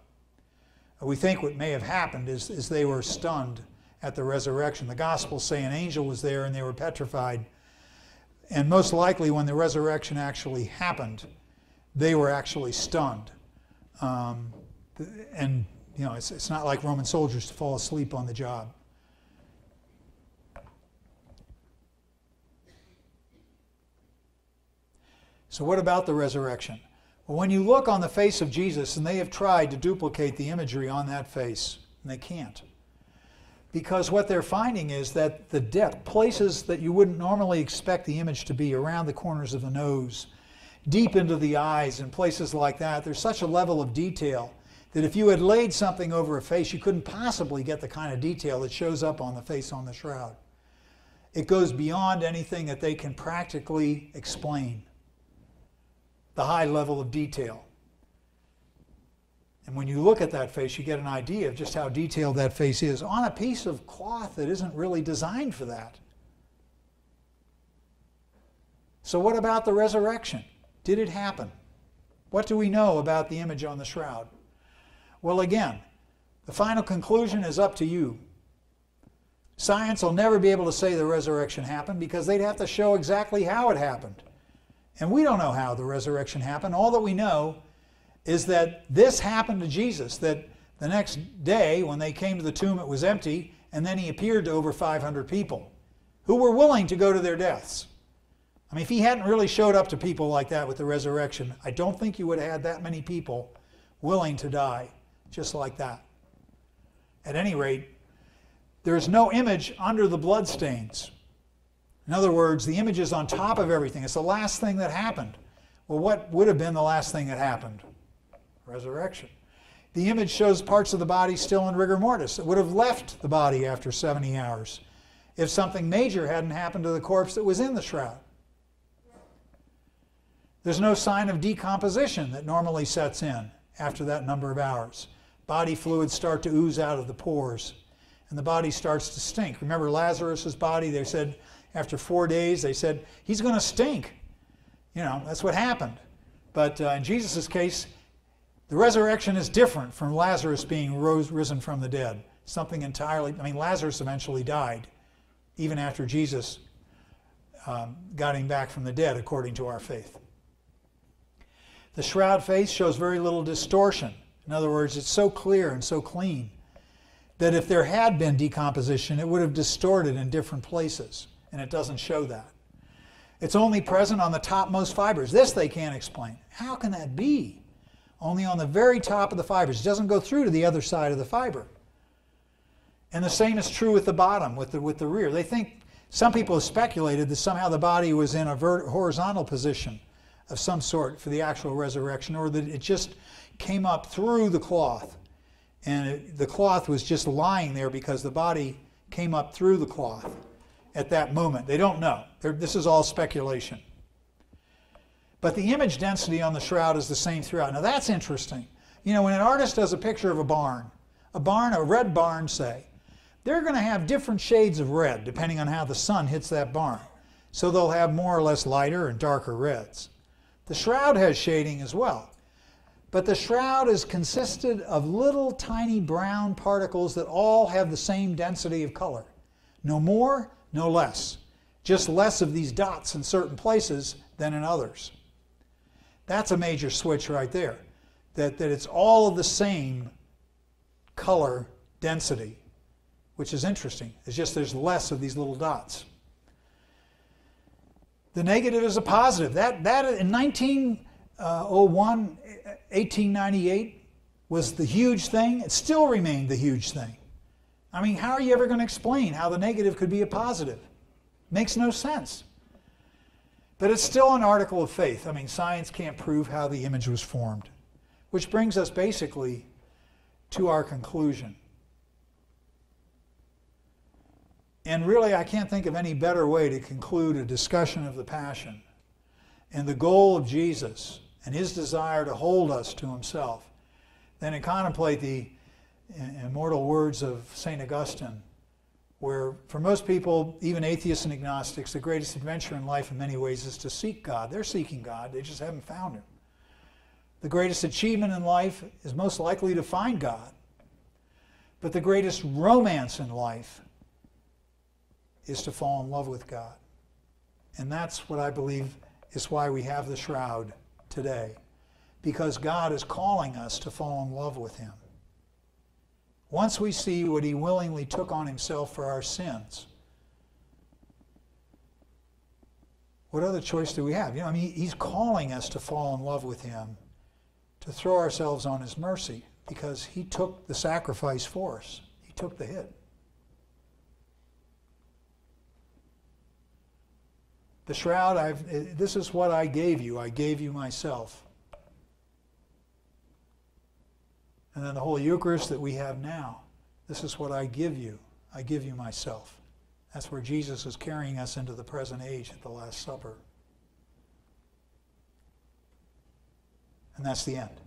[SPEAKER 2] We think what may have happened is they were stunned at the resurrection. The Gospels say an angel was there and they were petrified. And most likely when the resurrection actually happened, they were actually stunned. And you know, it's not like Roman soldiers to fall asleep on the job. So what about the resurrection? Well, when you look on the face of Jesus, and they have tried to duplicate the imagery on that face, and they can't. Because what they're finding is that the depth, places that you wouldn't normally expect the image to be, around the corners of the nose, deep into the eyes, and places like that, there's such a level of detail that if you had laid something over a face, you couldn't possibly get the kind of detail that shows up on the face on the shroud. It goes beyond anything that they can practically explain, the high level of detail. And when you look at that face, you get an idea of just how detailed that face is on a piece of cloth that isn't really designed for that. So what about the resurrection? Did it happen? What do we know about the image on the shroud? Well, again, the final conclusion is up to you. Science will never be able to say the resurrection happened because they'd have to show exactly how it happened. And we don't know how the resurrection happened. All that we know is that this happened to Jesus, that the next day when they came to the tomb it was empty, and then he appeared to over 500 people who were willing to go to their deaths. I mean, if he hadn't really showed up to people like that with the resurrection, I don't think you would have had that many people willing to die just like that. At any rate, there's no image under the bloodstains. In other words, the image is on top of everything. It's the last thing that happened. Well, what would have been the last thing that happened? Resurrection. The image shows parts of the body still in rigor mortis. It would have left the body after 70 hours if something major hadn't happened to the corpse that was in the shroud. There's no sign of decomposition that normally sets in after that number of hours. Body fluids start to ooze out of the pores, and the body starts to stink. Remember Lazarus' body? They said after 4 days, they said, he's going to stink. You know, that's what happened. But in Jesus' case, the resurrection is different from Lazarus being risen from the dead. Something entirely, I mean, Lazarus eventually died, even after Jesus got him back from the dead, according to our faith. The shroud face shows very little distortion. In other words, it's so clear and so clean that if there had been decomposition, it would have distorted in different places, and it doesn't show that. It's only present on the topmost fibers. This they can't explain. How can that be? Only on the very top of the fibers. It doesn't go through to the other side of the fiber. And the same is true with the bottom, with the rear. They think, some people have speculated that somehow the body was in a horizontal position of some sort for the actual resurrection, or that it just came up through the cloth. And the cloth was just lying there because the body came up through the cloth at that moment. They don't know. This is all speculation. But the image density on the shroud is the same throughout. Now that's interesting. You know, when an artist does a picture of a barn, a red barn, say, they're going to have different shades of red depending on how the sun hits that barn. So they'll have more or less lighter and darker reds. The shroud has shading as well. But the shroud is consisted of little tiny brown particles that all have the same density of color. No more, no less. Just less of these dots in certain places than in others. That's a major switch right there. That it's all of the same color density which is interesting. It's just there's less of these little dots. The negative is a positive. That in 1898 was the huge thing. It still remained the huge thing. I mean, how are you ever going to explain how the negative could be a positive? Makes no sense. But it's still an article of faith. I mean, science can't prove how the image was formed. Which brings us basically to our conclusion. And really, I can't think of any better way to conclude a discussion of the Passion and the goal of Jesus and his desire to hold us to himself than to contemplate the immortal words of St. Augustine, where for most people, even atheists and agnostics, the greatest adventure in life in many ways is to seek God. They're seeking God, they just haven't found him. The greatest achievement in life is most likely to find God. But the greatest romance in life is to fall in love with God. And that's what I believe is why we have the shroud today. Because God is calling us to fall in love with him. Once we see what he willingly took on himself for our sins, what other choice do we have? I mean, he's calling us to fall in love with him, to throw ourselves on his mercy, because he took the sacrifice for us. He took the hit. The shroud, this is what I gave you. I gave you myself. And then the Holy Eucharist that we have now, this is what I give you. I give you myself. That's where Jesus is carrying us into the present age at the Last Supper. And that's the end.